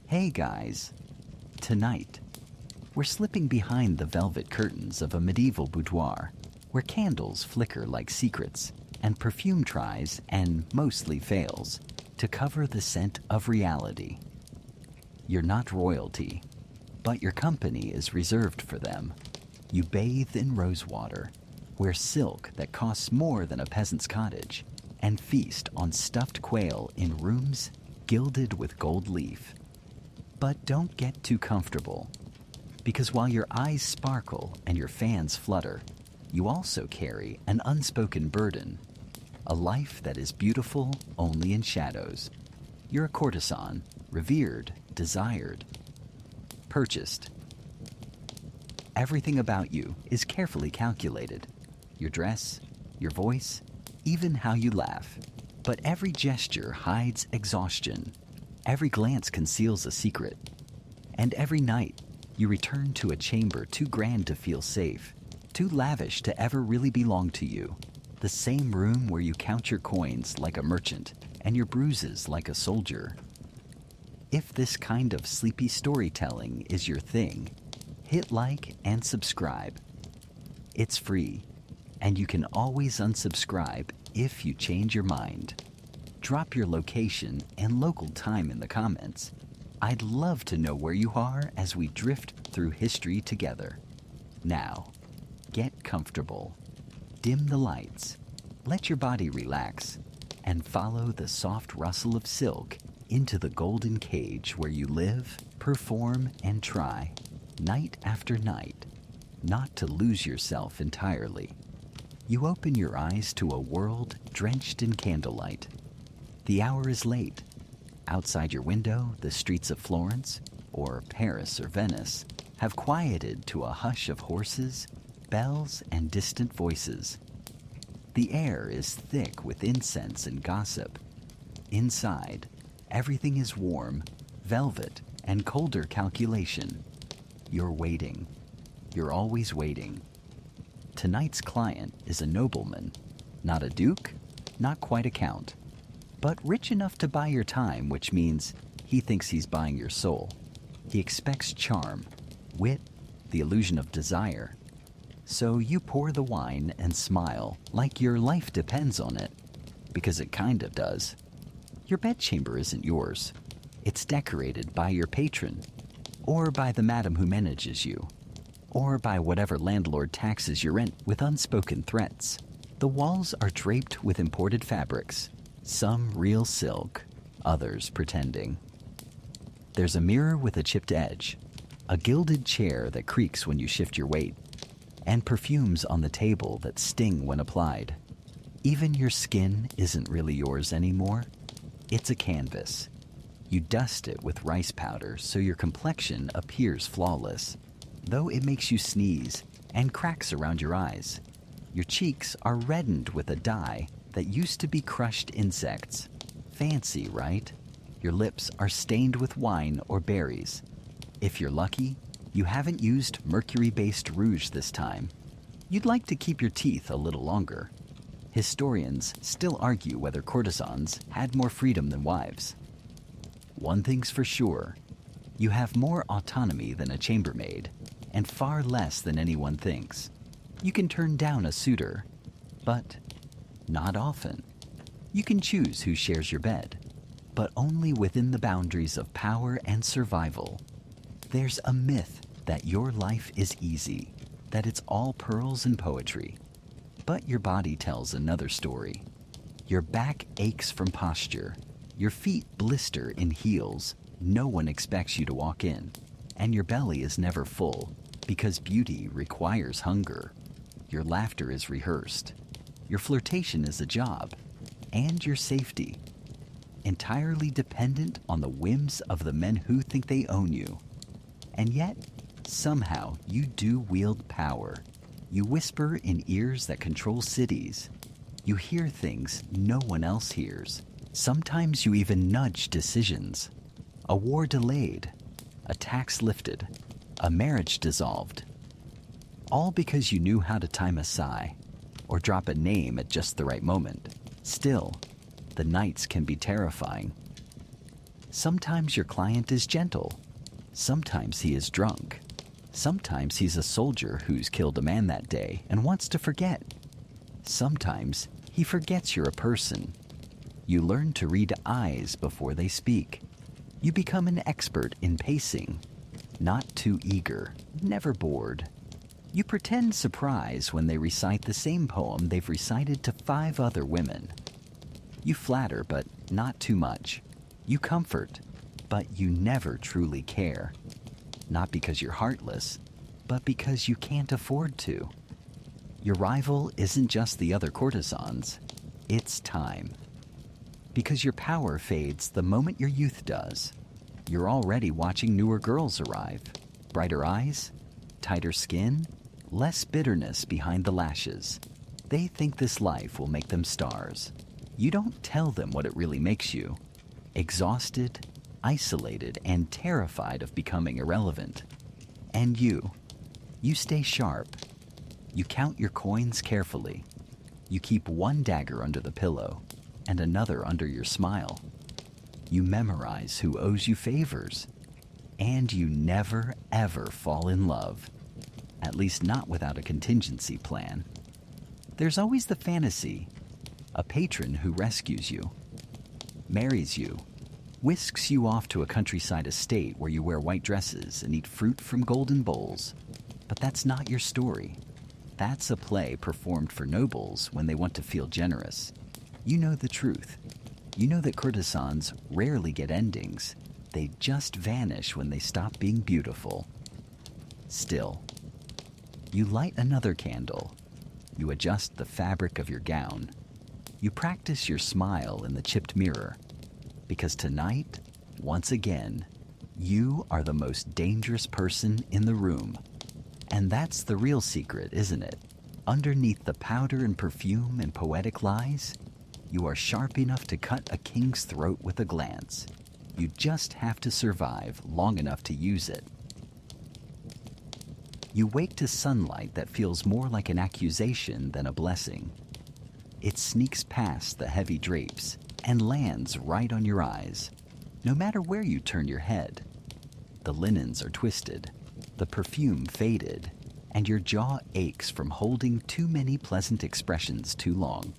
Hey guys, tonight we're slipping behind the velvet curtains of a medieval boudoir where candles flicker like secrets and perfume tries and mostly fails to cover the scent of reality. You're not royalty, but your company is reserved for them. You bathe in rosewater, wear silk that costs more than a peasant's cottage, and feast on stuffed quail in rooms gilded with gold leaf. But don't get too comfortable, because while your eyes sparkle and your fans flutter, you also carry an unspoken burden, a life that is beautiful only in shadows. You're a courtesan, revered, desired, purchased. Everything about you is carefully calculated. Your dress, your voice, even how you laugh. But every gesture hides exhaustion. Every glance conceals a secret. And every night, you return to a chamber too grand to feel safe, too lavish to ever really belong to you. The same room where you count your coins like a merchant and your bruises like a soldier. If this kind of sleepy storytelling is your thing, hit like and subscribe. It's free, and you can always unsubscribe if you change your mind. Drop your location and local time in the comments. I'd love to know where you are as we drift through history together. Now, get comfortable. Dim the lights, let your body relax, and follow the soft rustle of silk into the golden cage where you live, perform, and try, night after night, not to lose yourself entirely. You open your eyes to a world drenched in candlelight. The hour is late. Outside your window, the streets of Florence, or Paris or Venice, have quieted to a hush of horses, bells, and distant voices. The air is thick with incense and gossip. Inside, everything is warm, velvet, and colder calculation. You're waiting. You're always waiting. Tonight's client is a nobleman, not a duke, not quite a count, but rich enough to buy your time, which means he thinks he's buying your soul. He expects charm, wit, the illusion of desire. So you pour the wine and smile like your life depends on it, because it kind of does. Your bedchamber isn't yours. It's decorated by your patron, or by the madam who manages you, or by whatever landlord taxes your rent with unspoken threats. The walls are draped with imported fabrics, some real silk, others pretending. There's a mirror with a chipped edge, a gilded chair that creaks when you shift your weight, and perfumes on the table that sting when applied. Even your skin isn't really yours anymore. It's a canvas. You dust it with rice powder so your complexion appears flawless, though it makes you sneeze and cracks around your eyes. Your cheeks are reddened with a dye that used to be crushed insects. Fancy, right? Your lips are stained with wine or berries. If you're lucky, you haven't used mercury-based rouge this time. You'd like to keep your teeth a little longer. Historians still argue whether courtesans had more freedom than wives. One thing's for sure, you have more autonomy than a chambermaid, and far less than anyone thinks. You can turn down a suitor, but not often. You can choose who shares your bed, but only within the boundaries of power and survival. There's a myth that your life is easy, that it's all pearls and poetry. But your body tells another story. Your back aches from posture. Your feet blister in heels no one expects you to walk in. And your belly is never full because beauty requires hunger. Your laughter is rehearsed. Your flirtation is a job. And your safety. Entirely dependent on the whims of the men who think they own you. And yet, somehow you do wield power. You whisper in ears that control cities. You hear things no one else hears. Sometimes you even nudge decisions. A war delayed, a tax lifted, a marriage dissolved. All because you knew how to time a sigh or drop a name at just the right moment. Still, the nights can be terrifying. Sometimes your client is gentle. Sometimes he is drunk. Sometimes he's a soldier who's killed a man that day and wants to forget. Sometimes he forgets you're a person. You learn to read eyes before they speak. You become an expert in pacing. Not too eager, never bored. You pretend surprise when they recite the same poem they've recited to 5 other women. You flatter, but not too much. You comfort, but you never truly care. Not because you're heartless, but because you can't afford to. Your rival isn't just the other courtesans, it's time. Because your power fades the moment your youth does. You're already watching newer girls arrive. Brighter eyes, tighter skin, less bitterness behind the lashes. They think this life will make them stars. You don't tell them what it really makes you. Exhausted, isolated, and terrified of becoming irrelevant. And you stay sharp. You count your coins carefully. You keep one dagger under the pillow and another under your smile. You memorize who owes you favors. And you never, ever fall in love. At least not without a contingency plan. There's always the fantasy. A patron who rescues you, marries you, whisks you off to a countryside estate where you wear white dresses and eat fruit from golden bowls. But that's not your story. That's a play performed for nobles when they want to feel generous. You know the truth. You know that courtesans rarely get endings. They just vanish when they stop being beautiful. Still, you light another candle. You adjust the fabric of your gown. You practice your smile in the chipped mirror. Because tonight, once again, you are the most dangerous person in the room. And that's the real secret, isn't it? Underneath the powder and perfume and poetic lies, you are sharp enough to cut a king's throat with a glance. You just have to survive long enough to use it. You wake to sunlight that feels more like an accusation than a blessing. It sneaks past the heavy drapes and lands right on your eyes, no matter where you turn your head. The linens are twisted, the perfume faded, and your jaw aches from holding too many pleasant expressions too long.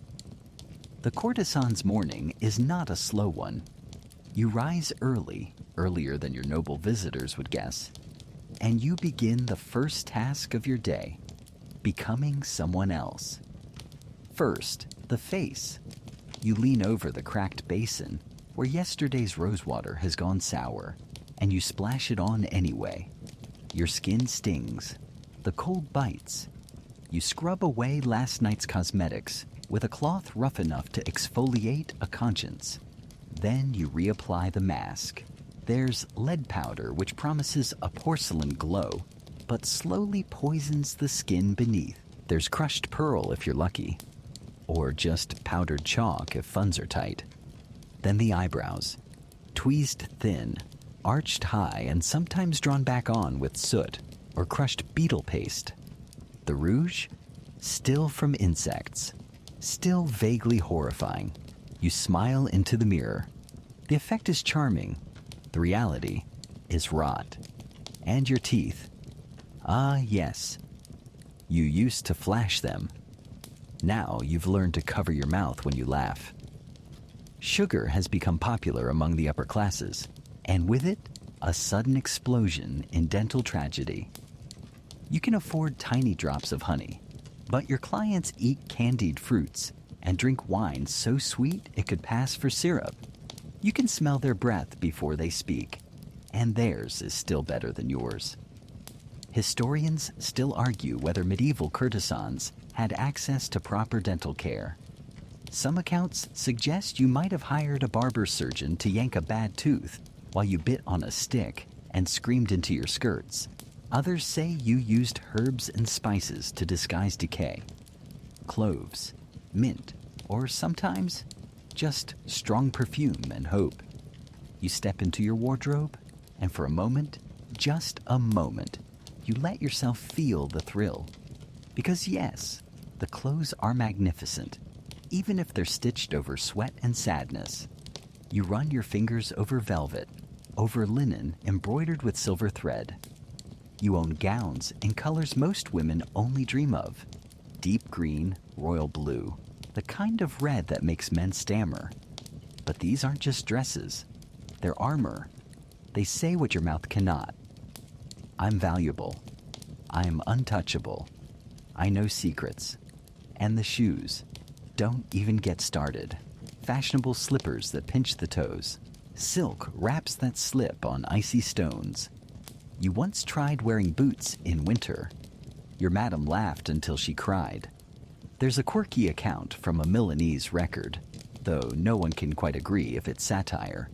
The courtesan's morning is not a slow one. You rise early, earlier than your noble visitors would guess, and you begin the first task of your day, becoming someone else. First, the face. You lean over the cracked basin where yesterday's rosewater has gone sour, and you splash it on anyway. Your skin stings. The cold bites. You scrub away last night's cosmetics with a cloth rough enough to exfoliate a conscience. Then you reapply the mask. There's lead powder which promises a porcelain glow, but slowly poisons the skin beneath. There's crushed pearl if you're lucky, or just powdered chalk if funds are tight. Then the eyebrows, tweezed thin, arched high, and sometimes drawn back on with soot or crushed beetle paste. The rouge, still from insects, still vaguely horrifying. You smile into the mirror. The effect is charming. The reality is rot. And your teeth. Ah, yes. You used to flash them. Now you've learned to cover your mouth when you laugh. Sugar has become popular among the upper classes, and with it, a sudden explosion in dental tragedy. You can afford tiny drops of honey, but your clients eat candied fruits and drink wine so sweet it could pass for syrup. You can smell their breath before they speak, and theirs is still better than yours. Historians still argue whether medieval courtesans had access to proper dental care. Some accounts suggest you might have hired a barber surgeon to yank a bad tooth while you bit on a stick and screamed into your skirts. Others say you used herbs and spices to disguise decay. Cloves, mint, or sometimes just strong perfume and hope. You step into your wardrobe, and for a moment, just a moment, you let yourself feel the thrill. Because yes, the clothes are magnificent, even if they're stitched over sweat and sadness. You run your fingers over velvet, over linen embroidered with silver thread. You own gowns in colors most women only dream of. Deep green, royal blue, the kind of red that makes men stammer. But these aren't just dresses. They're armor. They say what your mouth cannot. I'm valuable. I'm untouchable. I know secrets. And the shoes. Don't even get started. Fashionable slippers that pinch the toes. Silk wraps that slip on icy stones. You once tried wearing boots in winter. Your madam laughed until she cried. There's a quirky account from a Milanese record, though no one can quite agree if it's satire,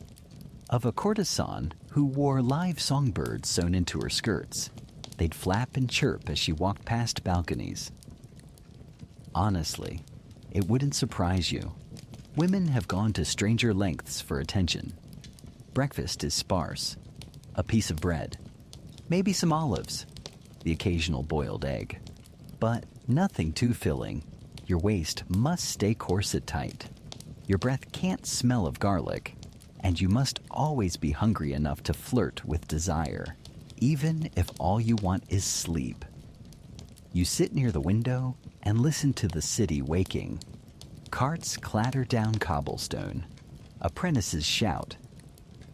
of a courtesan who wore live songbirds sewn into her skirts. They'd flap and chirp as she walked past balconies. Honestly, it wouldn't surprise you. Women have gone to stranger lengths for attention. Breakfast is sparse. A piece of bread. Maybe some olives. The occasional boiled egg. But nothing too filling. Your waist must stay corset tight. Your breath can't smell of garlic. And you must always be hungry enough to flirt with desire, even if all you want is sleep. You sit near the window and listen to the city waking. Carts clatter down cobblestone. Apprentices shout.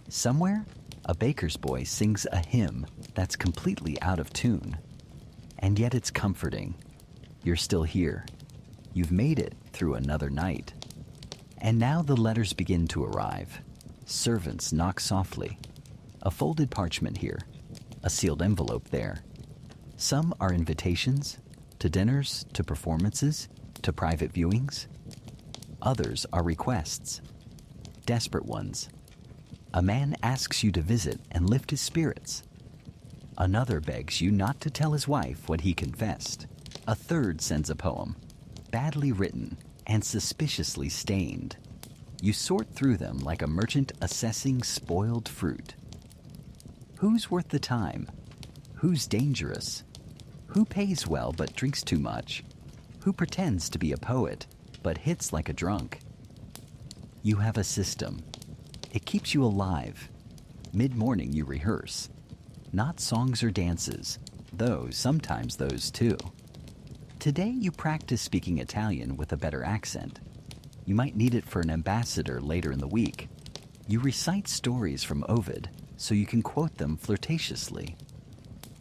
Somewhere, a baker's boy sings a hymn that's completely out of tune. And yet it's comforting. You're still here. You've made it through another night. And now the letters begin to arrive. Servants knock softly. A folded parchment here. A sealed envelope there. Some are invitations to dinners, to performances, to private viewings. Others are requests. Desperate ones. A man asks you to visit and lift his spirits. Another begs you not to tell his wife what he confessed. A third sends a poem, badly written and suspiciously stained. You sort through them like a merchant assessing spoiled fruit. Who's worth the time? Who's dangerous? Who pays well but drinks too much? Who pretends to be a poet but hits like a drunk? You have a system. It keeps you alive. Mid-morning you rehearse. Not songs or dances, though sometimes those too. Today you practice speaking Italian with a better accent. You might need it for an ambassador later in the week. You recite stories from Ovid so you can quote them flirtatiously.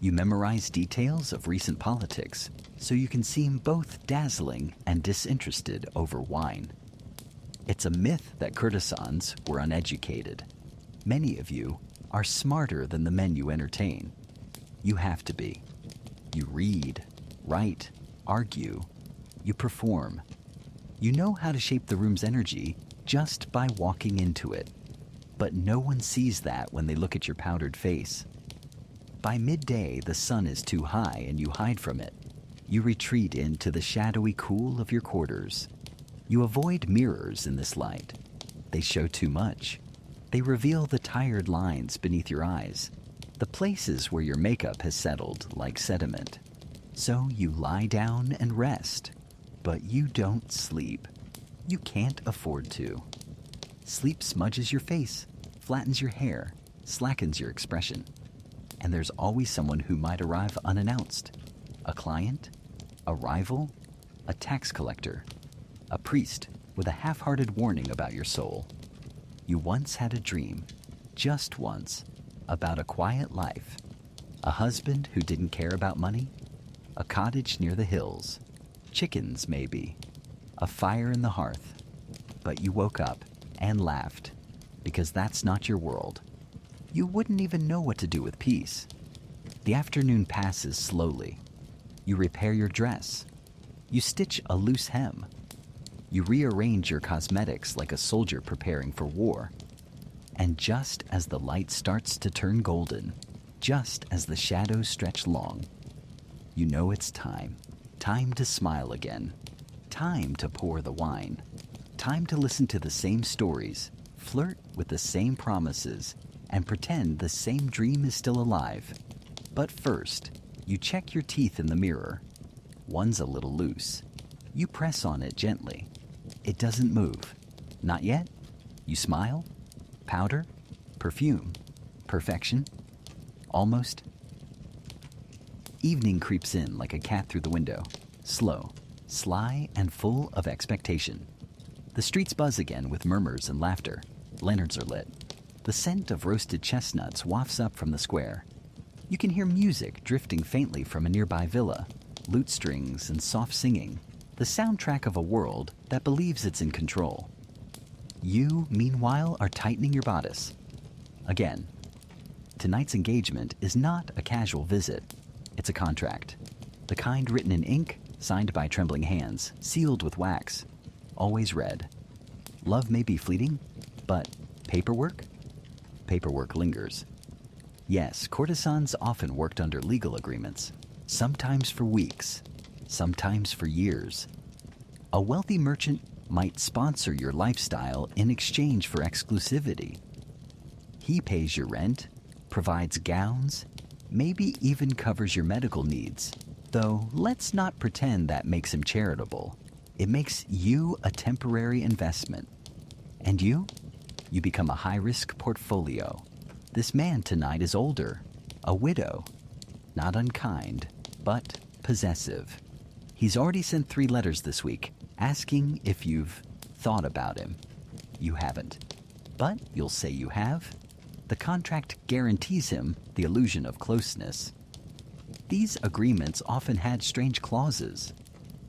You memorize details of recent politics so you can seem both dazzling and disinterested over wine. It's a myth that courtesans were uneducated. Many of you are smarter than the men you entertain. You have to be. You read, write, argue. You perform. You know how to shape the room's energy just by walking into it. But no one sees that when they look at your powdered face. By midday, the sun is too high and you hide from it. You retreat into the shadowy cool of your quarters. You avoid mirrors in this light. They show too much. They reveal the tired lines beneath your eyes, the places where your makeup has settled like sediment. So you lie down and rest, but you don't sleep. You can't afford to. Sleep smudges your face, flattens your hair, slackens your expression. And there's always someone who might arrive unannounced. A client, a rival, a tax collector, a priest with a half-hearted warning about your soul. You once had a dream, just once, about a quiet life, a husband who didn't care about money, a cottage near the hills, chickens maybe, a fire in the hearth. But you woke up and laughed, because that's not your world. You wouldn't even know what to do with peace. The afternoon passes slowly. You repair your dress. You stitch a loose hem. You rearrange your cosmetics like a soldier preparing for war. And just as the light starts to turn golden, just as the shadows stretch long, you know it's time. Time to smile again. Time to pour the wine. Time to listen to the same stories, flirt with the same promises, and pretend the same dream is still alive. But first, you check your teeth in the mirror. One's a little loose. You press on it gently. It doesn't move. Not yet? You smile? Powder? Perfume? Perfection? Almost? Evening creeps in like a cat through the window, slow, sly, and full of expectation. The streets buzz again with murmurs and laughter. Lanterns are lit. The scent of roasted chestnuts wafts up from the square. You can hear music drifting faintly from a nearby villa, lute strings and soft singing, the soundtrack of a world that believes it's in control. You, meanwhile, are tightening your bodice. Again, tonight's engagement is not a casual visit. It's a contract. The kind written in ink, signed by trembling hands, sealed with wax. Always read. Love may be fleeting, but paperwork? Paperwork lingers. Yes, courtesans often worked under legal agreements, sometimes for weeks, sometimes for years. A wealthy merchant might sponsor your lifestyle in exchange for exclusivity. He pays your rent, provides gowns, maybe even covers your medical needs. Though let's not pretend that makes him charitable. It makes you a temporary investment. And you? You become a high-risk portfolio. This man tonight is older, a widow, not unkind, but possessive. He's already sent 3 letters this week, asking if you've thought about him. You haven't. But you'll say you have. The contract guarantees him the illusion of closeness. These agreements often had strange clauses.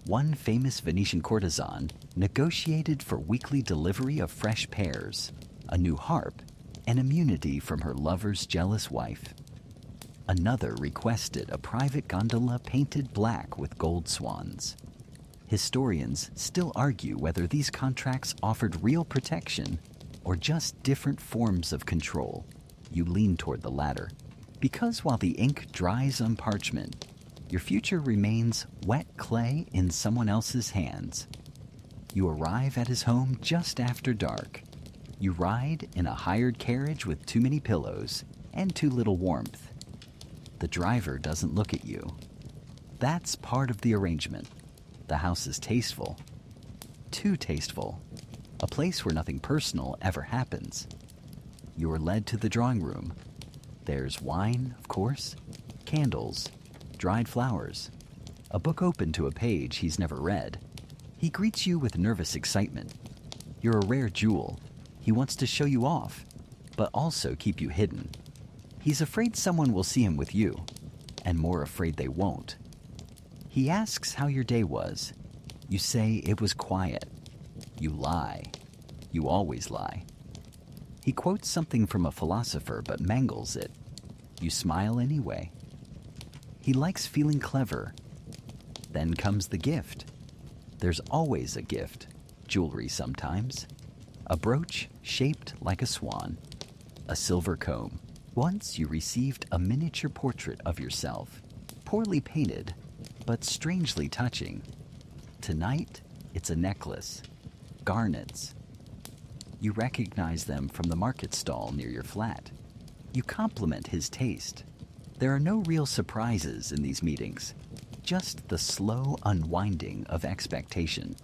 One famous Venetian courtesan negotiated for weekly delivery of fresh pears, a new harp, and immunity from her lover's jealous wife. Another requested a private gondola painted black with gold swans. Historians still argue whether these contracts offered real protection or just different forms of control. You lean toward the latter, because while the ink dries on parchment, your future remains wet clay in someone else's hands. You arrive at his home just after dark. You ride in a hired carriage with too many pillows and too little warmth. The driver doesn't look at you. That's part of the arrangement. The house is tasteful. Too tasteful. A place where nothing personal ever happens. You are led to the drawing room. There's wine, of course, candles, dried flowers, a book open to a page he's never read. He greets you with nervous excitement. You're a rare jewel. He wants to show you off, but also keep you hidden. He's afraid someone will see him with you, and more afraid they won't. He asks how your day was. You say it was quiet. You lie. You always lie. He quotes something from a philosopher but mangles it. You smile anyway. He likes feeling clever. Then comes the gift. There's always a gift. Jewelry sometimes. A brooch shaped like a swan. A silver comb. Once you received a miniature portrait of yourself. Poorly painted, but strangely touching. Tonight, it's a necklace. Garnets. You recognize them from the market stall near your flat. You compliment his taste. There are no real surprises in these meetings, just the slow unwinding of expectation.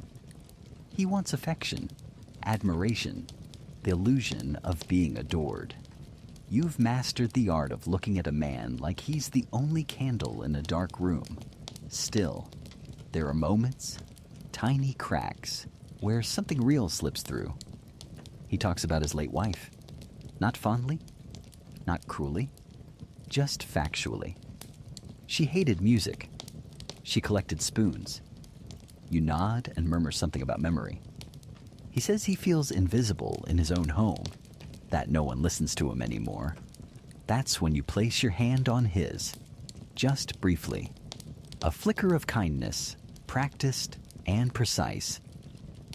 He wants affection, admiration, the illusion of being adored. You've mastered the art of looking at a man like he's the only candle in a dark room. Still, there are moments, tiny cracks, where something real slips through. He talks about his late wife. Not fondly, not cruelly, just factually. She hated music. She collected spoons. You nod and murmur something about memory. He says he feels invisible in his own home, that no one listens to him anymore. That's when you place your hand on his, just briefly. A flicker of kindness, practiced and precise.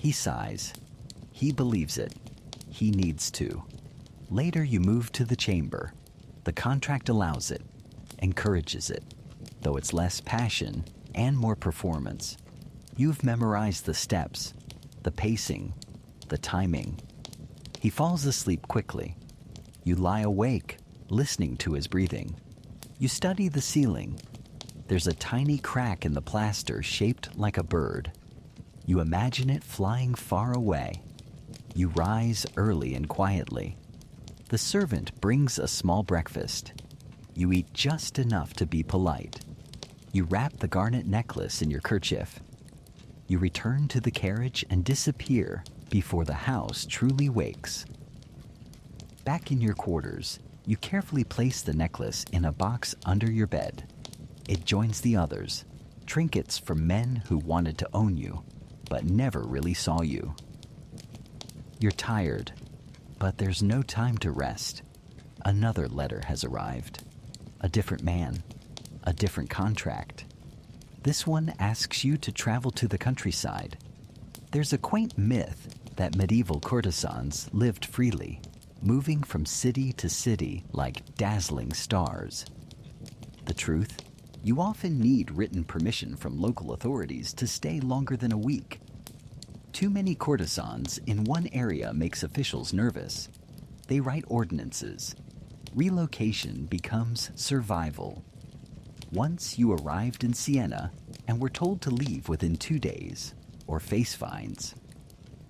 He sighs. He believes it. He needs to. Later you move to the chamber. The contract allows it, encourages it, though it's less passion and more performance. You've memorized the steps, the pacing, the timing. He falls asleep quickly. You lie awake, listening to his breathing. You study the ceiling. There's a tiny crack in the plaster shaped like a bird. You imagine it flying far away. You rise early and quietly. The servant brings a small breakfast. You eat just enough to be polite. You wrap the garnet necklace in your kerchief. You return to the carriage and disappear before the house truly wakes. Back in your quarters, you carefully place the necklace in a box under your bed. It joins the others, trinkets from men who wanted to own you, but never really saw you. You're tired, but there's no time to rest. Another letter has arrived. A different man, a different contract. This one asks you to travel to the countryside. There's a quaint myth that medieval courtesans lived freely, moving from city to city like dazzling stars. The truth? You often need written permission from local authorities to stay longer than a week. Too many courtesans in one area makes officials nervous. They write ordinances. Relocation becomes survival. Once you arrived in Siena and were told to leave within 2 days or face fines.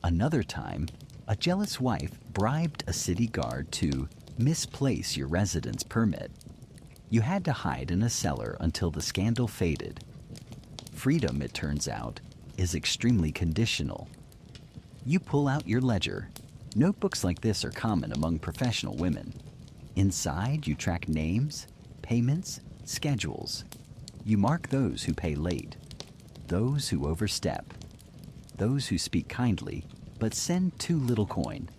Another time, a jealous wife bribed a city guard to misplace your residence permit. You had to hide in a cellar until the scandal faded. Freedom, it turns out, is extremely conditional. You pull out your ledger. Notebooks like this are common among professional women. Inside, you track names, payments, schedules. You mark those who pay late, those who overstep, those who speak kindly but send too little coin.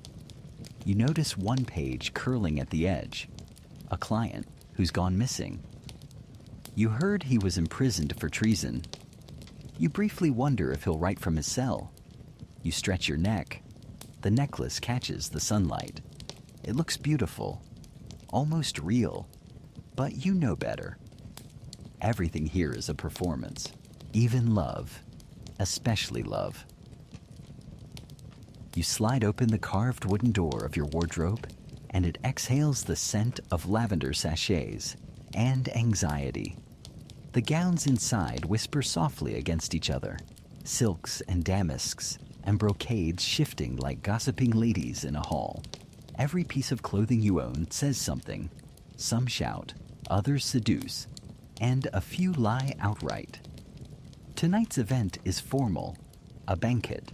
You notice one page curling at the edge, a client who's gone missing. You heard he was imprisoned for treason. You briefly wonder if he'll write from his cell. You stretch your neck. The necklace catches the sunlight. It looks beautiful, almost real, but you know better. Everything here is a performance, even love, especially love. You slide open the carved wooden door of your wardrobe, and it exhales the scent of lavender sachets and anxiety. The gowns inside whisper softly against each other, silks and damasks and brocades shifting like gossiping ladies in a hall. Every piece of clothing you own says something. Some shout, others seduce, and a few lie outright. Tonight's event is formal, a banquet,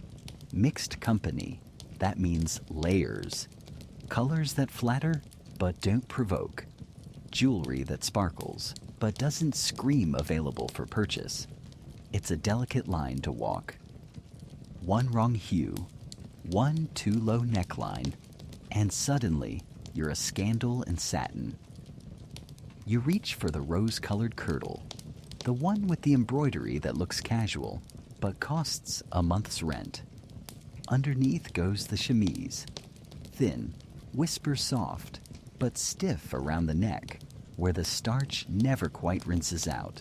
mixed company. That means layers. Colors that flatter but don't provoke. Jewelry that sparkles but doesn't scream available for purchase. It's a delicate line to walk. One wrong hue, one too low neckline, and suddenly you're a scandal in satin. You reach for the rose-colored kirtle, the one with the embroidery that looks casual but costs a month's rent. Underneath goes the chemise, thin, whisper soft, but stiff around the neck, where the starch never quite rinses out.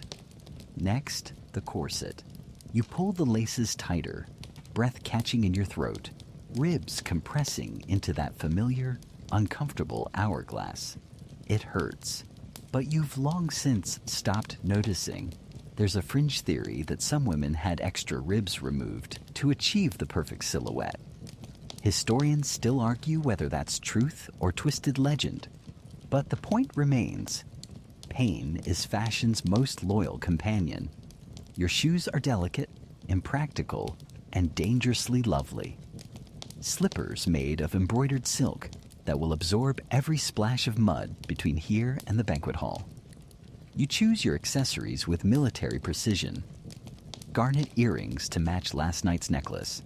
Next, the corset. You pull the laces tighter, breath catching in your throat, ribs compressing into that familiar, uncomfortable hourglass. It hurts, but you've long since stopped noticing. There's a fringe theory that some women had extra ribs removed to achieve the perfect silhouette. Historians still argue whether that's truth or twisted legend, but the point remains. Pain is fashion's most loyal companion. Your shoes are delicate, impractical, and dangerously lovely. Slippers made of embroidered silk that will absorb every splash of mud between here and the banquet hall. You choose your accessories with military precision. Garnet earrings to match last night's necklace.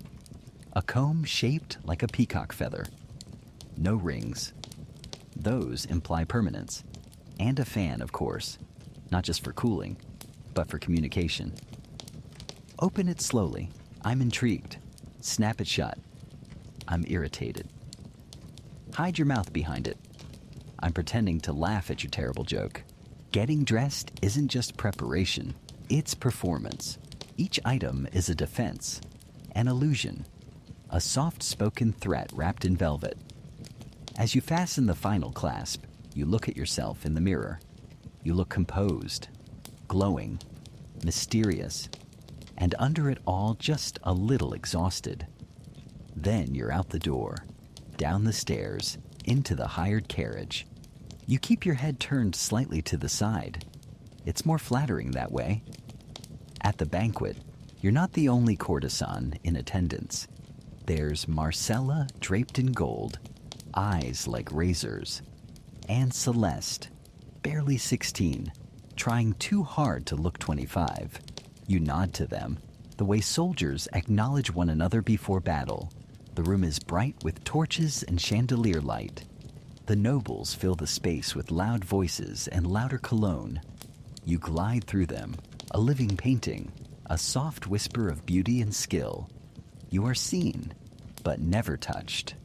A comb shaped like a peacock feather. No rings. Those imply permanence. And a fan, of course. Not just for cooling, but for communication. Open it slowly. I'm intrigued. Snap it shut. I'm irritated. Hide your mouth behind it. I'm pretending to laugh at your terrible joke. Getting dressed isn't just preparation, it's performance. Each item is a defense, an illusion, a soft-spoken threat wrapped in velvet. As you fasten the final clasp, you look at yourself in the mirror. You look composed, glowing, mysterious, and under it all just a little exhausted. Then you're out the door, down the stairs, into the hired carriage. You keep your head turned slightly to the side. It's more flattering that way. At the banquet, you're not the only courtesan in attendance. There's Marcella draped in gold, eyes like razors, and Celeste, barely 16, trying too hard to look 25. You nod to them, the way soldiers acknowledge one another before battle. The room is bright with torches and chandelier light. The nobles fill the space with loud voices and louder cologne. You glide through them, a living painting, a soft whisper of beauty and skill. You are seen, but never touched.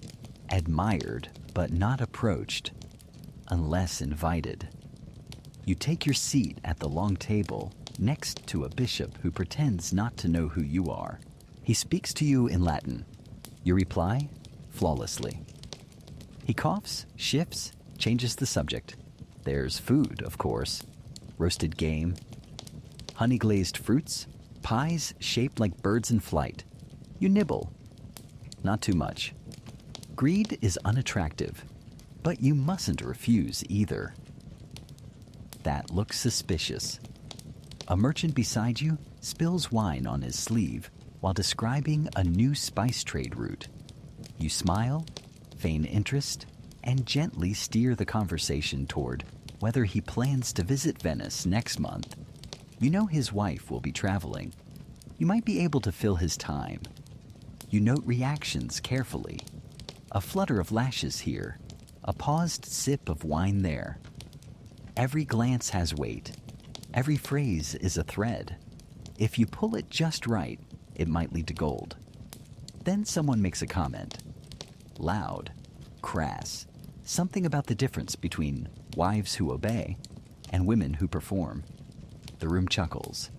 Admired, but not approached, unless invited. You take your seat at the long table next to a bishop who pretends not to know who you are. He speaks to you in Latin. You reply flawlessly. He coughs, shifts, changes the subject. There's food, of course. Roasted game, honey-glazed fruits, pies shaped like birds in flight. You nibble. Not too much. Greed is unattractive, but you mustn't refuse either. That looks suspicious. A merchant beside you spills wine on his sleeve while describing a new spice trade route. You smile, feign interest, and gently steer the conversation toward whether he plans to visit Venice next month. You know his wife will be traveling. You might be able to fill his time. You note reactions carefully. A flutter of lashes here, a paused sip of wine there. Every glance has weight. Every phrase is a thread. If you pull it just right, it might lead to gold. Then someone makes a comment. Loud, crass, something about the difference between wives who obey and women who perform. The room chuckles.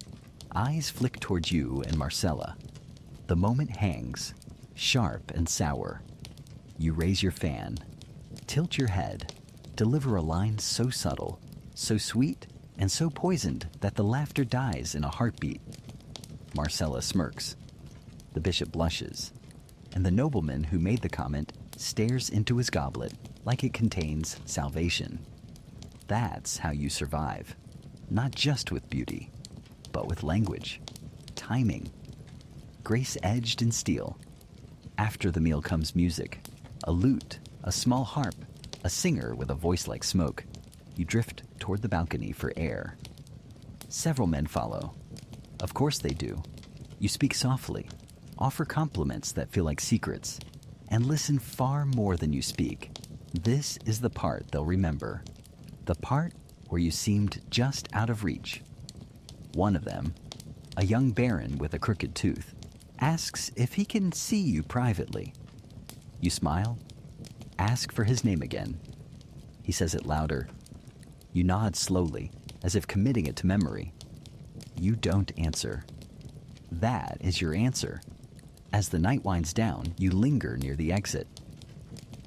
Eyes flick toward you and Marcella. The moment hangs, sharp and sour. You raise your fan, tilt your head, deliver a line so subtle, so sweet, and so poisoned that the laughter dies in a heartbeat. Marcella smirks. The bishop blushes, and the nobleman who made the comment stares into his goblet like it contains salvation. That's how you survive, not just with beauty, but with language, timing, grace edged in steel. After the meal comes music, a lute, a small harp, a singer with a voice like smoke. You drift toward the balcony for air. Several men follow. Of course they do. You speak softly, offer compliments that feel like secrets, and listen far more than you speak. This is the part they'll remember. The part where you seemed just out of reach. One of them, a young baron with a crooked tooth, asks if he can see you privately. You smile, ask for his name again. He says it louder. You nod slowly, as if committing it to memory. You don't answer. That is your answer. As the night winds down, you linger near the exit.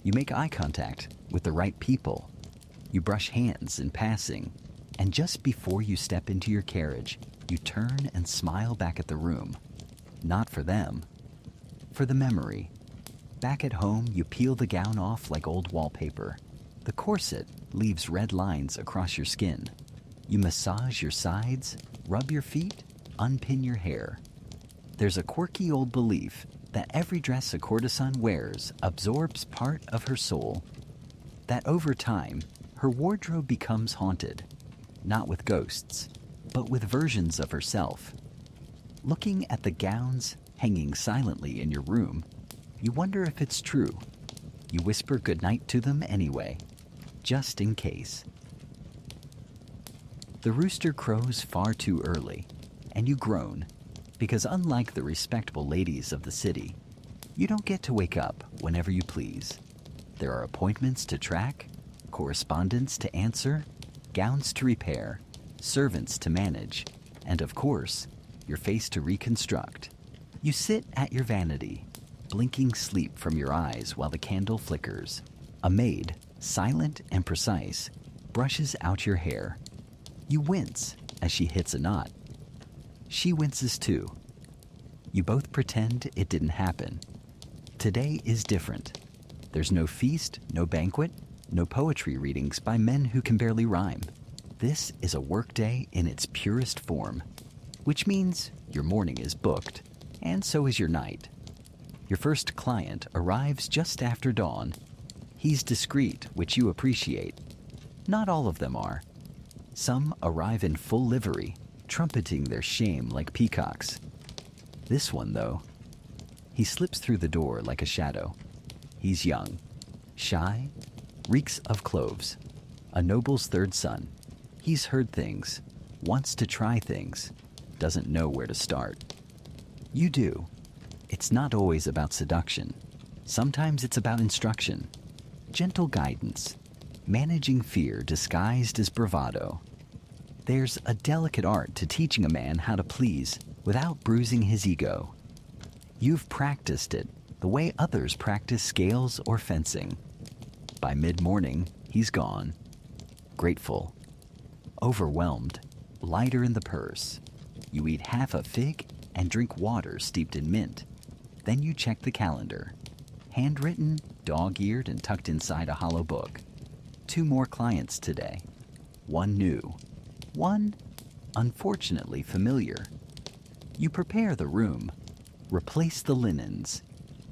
You make eye contact with the right people. You brush hands in passing, and just before you step into your carriage, you turn and smile back at the room. Not for them, for the memory. Back at home, you peel the gown off like old wallpaper. The corset leaves red lines across your skin. You massage your sides, rub your feet, unpin your hair. There's a quirky old belief that every dress a courtesan wears absorbs part of her soul. That over time, her wardrobe becomes haunted, not with ghosts, but with versions of herself. Looking at the gowns hanging silently in your room, you wonder if it's true. You whisper goodnight to them anyway, just in case. The rooster crows far too early, and you groan, because unlike the respectable ladies of the city, you don't get to wake up whenever you please. There are appointments to track, correspondence to answer, gowns to repair, servants to manage, and of course, your face to reconstruct. You sit at your vanity, blinking sleep from your eyes while the candle flickers. A maid, silent and precise, brushes out your hair. You wince as she hits a knot. She winces too. You both pretend it didn't happen. Today is different. There's no feast, no banquet, no poetry readings by men who can barely rhyme. This is a workday in its purest form, which means your morning is booked, and so is your night. Your first client arrives just after dawn. He's discreet, which you appreciate. Not all of them are. Some arrive in full livery, trumpeting their shame like peacocks. This one, though, he slips through the door like a shadow. He's young, shy, reeks of cloves, a noble's third son. He's heard things, wants to try things, doesn't know where to start. You do. It's not always about seduction. Sometimes it's about instruction, gentle guidance, managing fear disguised as bravado. There's a delicate art to teaching a man how to please without bruising his ego. You've practiced it the way others practice scales or fencing. By mid-morning, he's gone. Grateful, overwhelmed, lighter in the purse. You eat half a fig and drink water steeped in mint. Then you check the calendar. Handwritten, dog-eared, and tucked inside a hollow book. 2 more clients today. 1 new. 1, unfortunately, familiar. You prepare the room, replace the linens,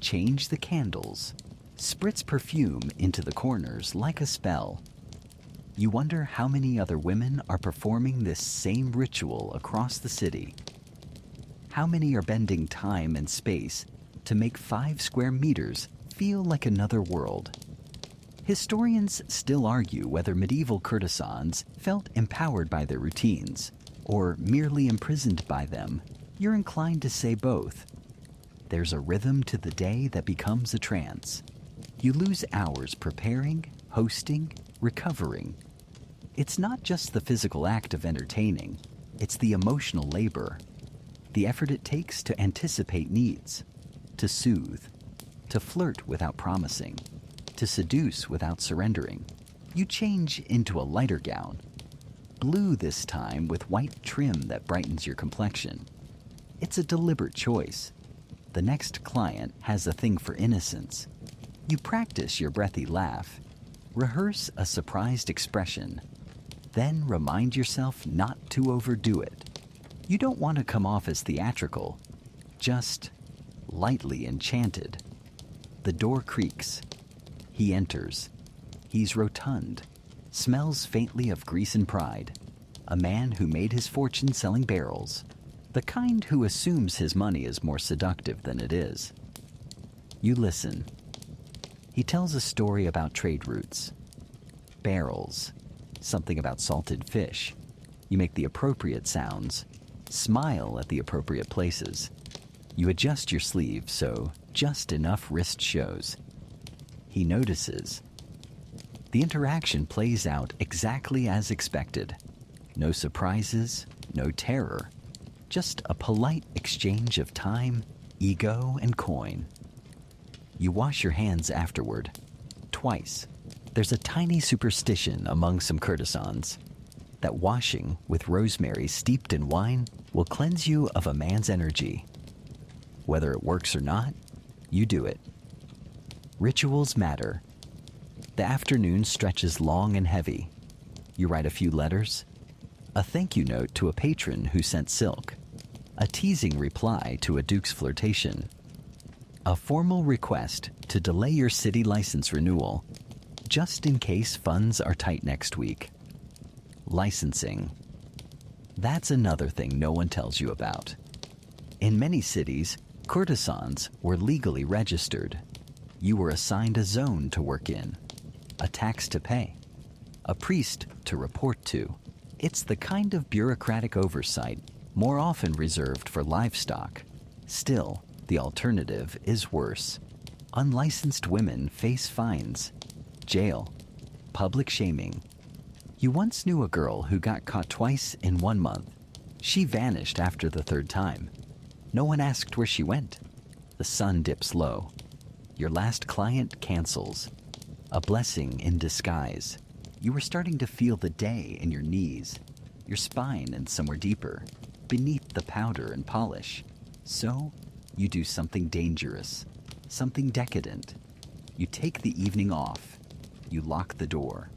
change the candles, spritz perfume into the corners like a spell. You wonder how many other women are performing this same ritual across the city. How many are bending time and space to make 5 square meters feel like another world? Historians still argue whether medieval courtesans felt empowered by their routines or merely imprisoned by them. You're inclined to say both. There's a rhythm to the day that becomes a trance. You lose hours preparing, hosting, recovering. It's not just the physical act of entertaining, it's the emotional labor, the effort it takes to anticipate needs, to soothe, to flirt without promising, to seduce without surrendering. You change into a lighter gown, blue this time with white trim that brightens your complexion. It's a deliberate choice. The next client has a thing for innocence. You practice your breathy laugh, rehearse a surprised expression, then remind yourself not to overdo it. You don't want to come off as theatrical, just lightly enchanted. The door creaks. He enters. He's rotund, smells faintly of grease and pride. A man who made his fortune selling barrels. The kind who assumes his money is more seductive than it is. You listen. He tells a story about trade routes. Barrels. Something about salted fish. You make the appropriate sounds. Smile at the appropriate places. You adjust your sleeve so just enough wrist shows. He notices. The interaction plays out exactly as expected. No surprises, no terror. Just a polite exchange of time, ego, and coin. You wash your hands afterward. Twice. There's a tiny superstition among some courtesans that washing with rosemary steeped in wine will cleanse you of a man's energy. Whether it works or not, you do it. Rituals matter. The afternoon stretches long and heavy. You write a few letters, a thank you note to a patron who sent silk, a teasing reply to a duke's flirtation, a formal request to delay your city license renewal, just in case funds are tight next week. Licensing. That's another thing no one tells you about. In many cities, courtesans were legally registered. You were assigned a zone to work in, a tax to pay, a priest to report to. It's the kind of bureaucratic oversight more often reserved for livestock. Still, the alternative is worse. Unlicensed women face fines, jail, public shaming. You once knew a girl who got caught twice in 1 month. She vanished after the 3rd time. No one asked where she went. The sun dips low. Your last client cancels. A blessing in disguise. You were starting to feel the day in your knees, your spine, and somewhere deeper, beneath the powder and polish. So, you do something dangerous, something decadent. You take the evening off. You lock the door.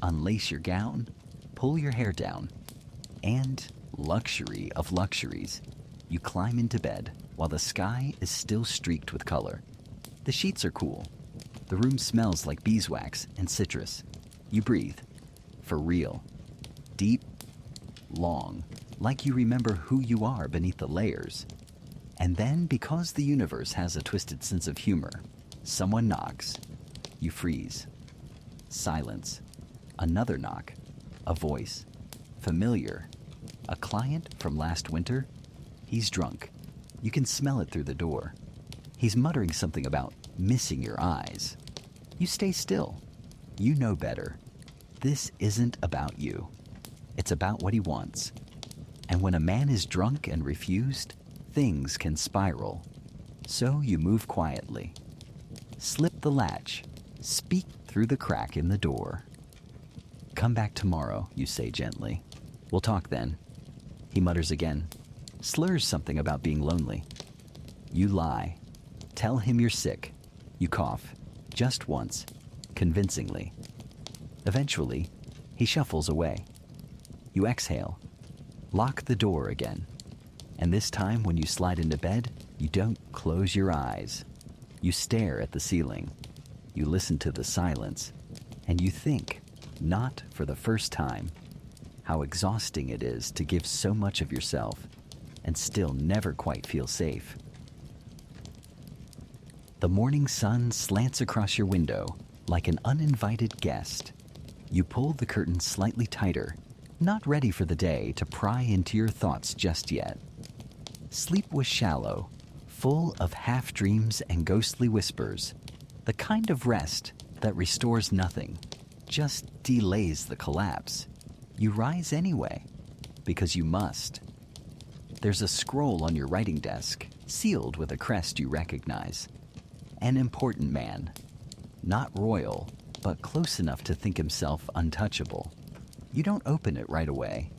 Unlace your gown. Pull your hair down. And, luxury of luxuries, you climb into bed while the sky is still streaked with color. The sheets are cool. The room smells like beeswax and citrus. You breathe. For real. Deep. Long. Like you remember who you are beneath the layers. And then, because the universe has a twisted sense of humor, someone knocks. You freeze. Silence. Another knock. A voice. Familiar. A client from last winter. He's drunk. You can smell it through the door. He's muttering something about missing your eyes. You stay still. You know better. This isn't about you. It's about what he wants. And when a man is drunk and refused, things can spiral. So you move quietly. Slip the latch. Speak through the crack in the door. Come back tomorrow, you say gently. We'll talk then. He mutters again. Slurs something about being lonely. You lie. Tell him you're sick. You cough. Just once. Convincingly. Eventually, he shuffles away. You exhale. Lock the door again. And this time when you slide into bed, you don't close your eyes. You stare at the ceiling. You listen to the silence. And you think, not for the first time, how exhausting it is to give so much of yourself and still never quite feel safe. The morning sun slants across your window like an uninvited guest. You pull the curtain slightly tighter, not ready for the day to pry into your thoughts just yet. Sleep was shallow, full of half-dreams and ghostly whispers, the kind of rest that restores nothing, just delays the collapse. You rise anyway, because you must. There's a scroll on your writing desk, sealed with a crest you recognize. An important man. Not royal, but close enough to think himself untouchable. You don't open it right away.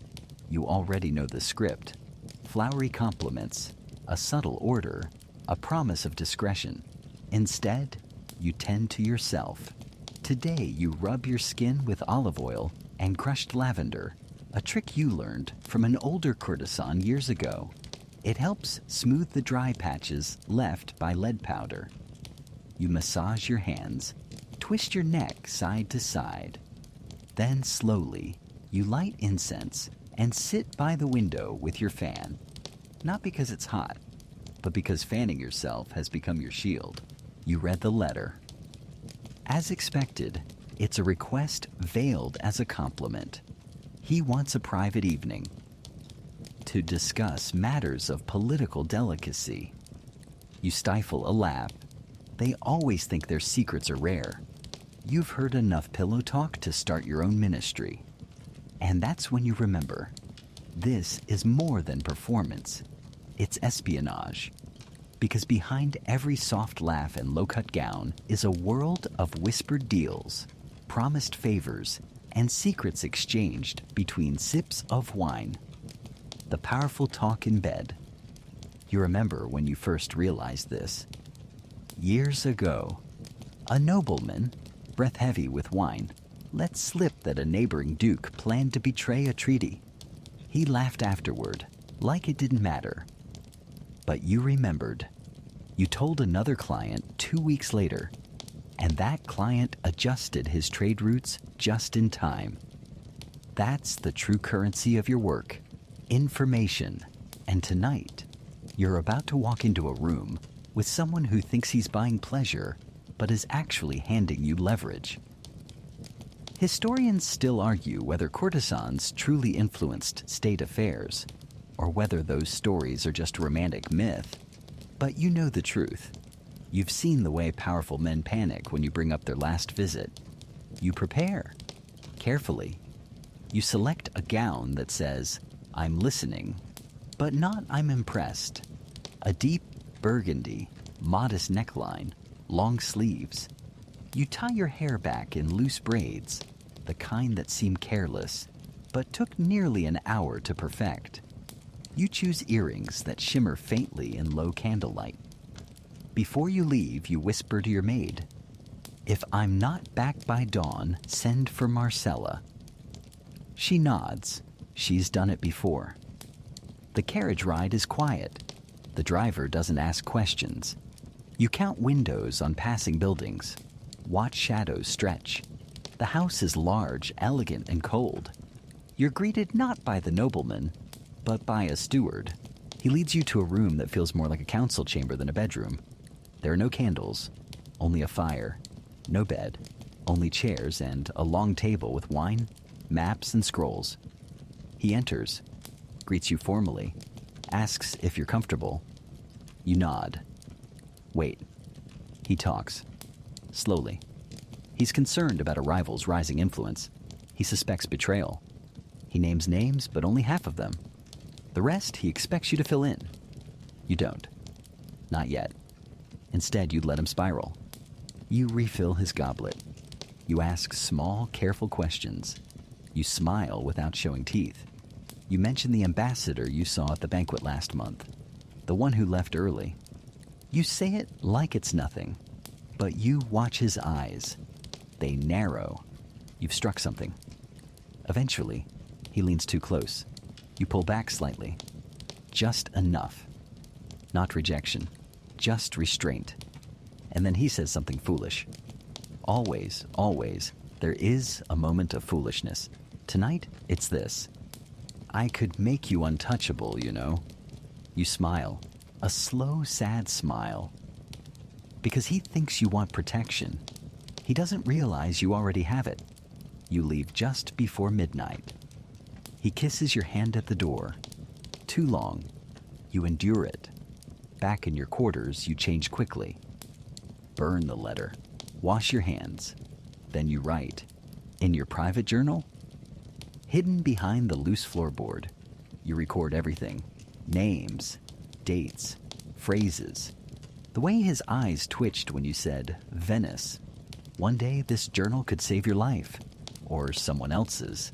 You already know the script. Flowery compliments, a subtle order, a promise of discretion. Instead, you tend to yourself. Today, you rub your skin with olive oil and crushed lavender, a trick you learned from an older courtesan years ago. It helps smooth the dry patches left by lead powder. You massage your hands, twist your neck side to side. Then slowly, you light incense and sit by the window with your fan. Not because it's hot, but because fanning yourself has become your shield. You read the letter. As expected, it's a request veiled as a compliment. He wants a private evening to discuss matters of political delicacy. You stifle a laugh. They always think their secrets are rare. You've heard enough pillow talk to start your own ministry. And that's when you remember, this is more than performance. It's espionage. Because behind every soft laugh and low-cut gown is a world of whispered deals, promised favors, and secrets exchanged between sips of wine. The powerful talk in bed. You remember when you first realized this. Years ago, a nobleman, breath heavy with wine, let slip that a neighboring duke planned to betray a treaty. He laughed afterward, like it didn't matter. But you remembered. You told another client 2 weeks later, and that client adjusted his trade routes just in time. That's the true currency of your work, information. And tonight, you're about to walk into a room with someone who thinks he's buying pleasure, but is actually handing you leverage. Historians still argue whether courtesans truly influenced state affairs, or whether those stories are just a romantic myth. But you know the truth. You've seen the way powerful men panic when you bring up their last visit. You prepare. Carefully. You select a gown that says, "I'm listening," but not "I'm impressed." A deep burgundy, modest neckline, long sleeves. You tie your hair back in loose braids, the kind that seem careless, but took nearly an hour to perfect. You choose earrings that shimmer faintly in low candlelight. Before you leave, you whisper to your maid, If I'm not back by dawn, send for Marcella. She nods. She's done it before. The carriage ride is quiet. The driver doesn't ask questions. You count windows on passing buildings. Watch shadows stretch. The house is large, elegant, and cold. You're greeted not by the nobleman, but by a steward. He leads you to a room that feels more like a council chamber than a bedroom. There are no candles, only a fire, no bed, only chairs and a long table with wine, maps, and scrolls. He enters, greets you formally, asks if you're comfortable. You nod. Wait. He talks. Slowly. He's concerned about a rival's rising influence. He suspects betrayal. He names names, but only half of them. The rest he expects you to fill in. You don't. Not yet. Instead, you let him spiral. You refill his goblet. You ask small, careful questions. You smile without showing teeth. You mention the ambassador you saw at the banquet last month, the one who left early. You say it like it's nothing, but you watch his eyes. They narrow. You've struck something. Eventually, he leans too close. You pull back slightly. Just enough. Not rejection, just restraint. And then he says something foolish. Always, always, there is a moment of foolishness. Tonight, it's this. I could make you untouchable, you know. You smile, a slow, sad smile. Because he thinks you want protection. He doesn't realize you already have it. You leave just before midnight. He kisses your hand at the door. Too long. You endure it. Back in your quarters, you change quickly. Burn the letter. Wash your hands. Then you write. In your private journal? Hidden behind the loose floorboard, you record everything. Names, dates, phrases. The way his eyes twitched when you said, Venice. One day this journal could save your life. Or someone else's.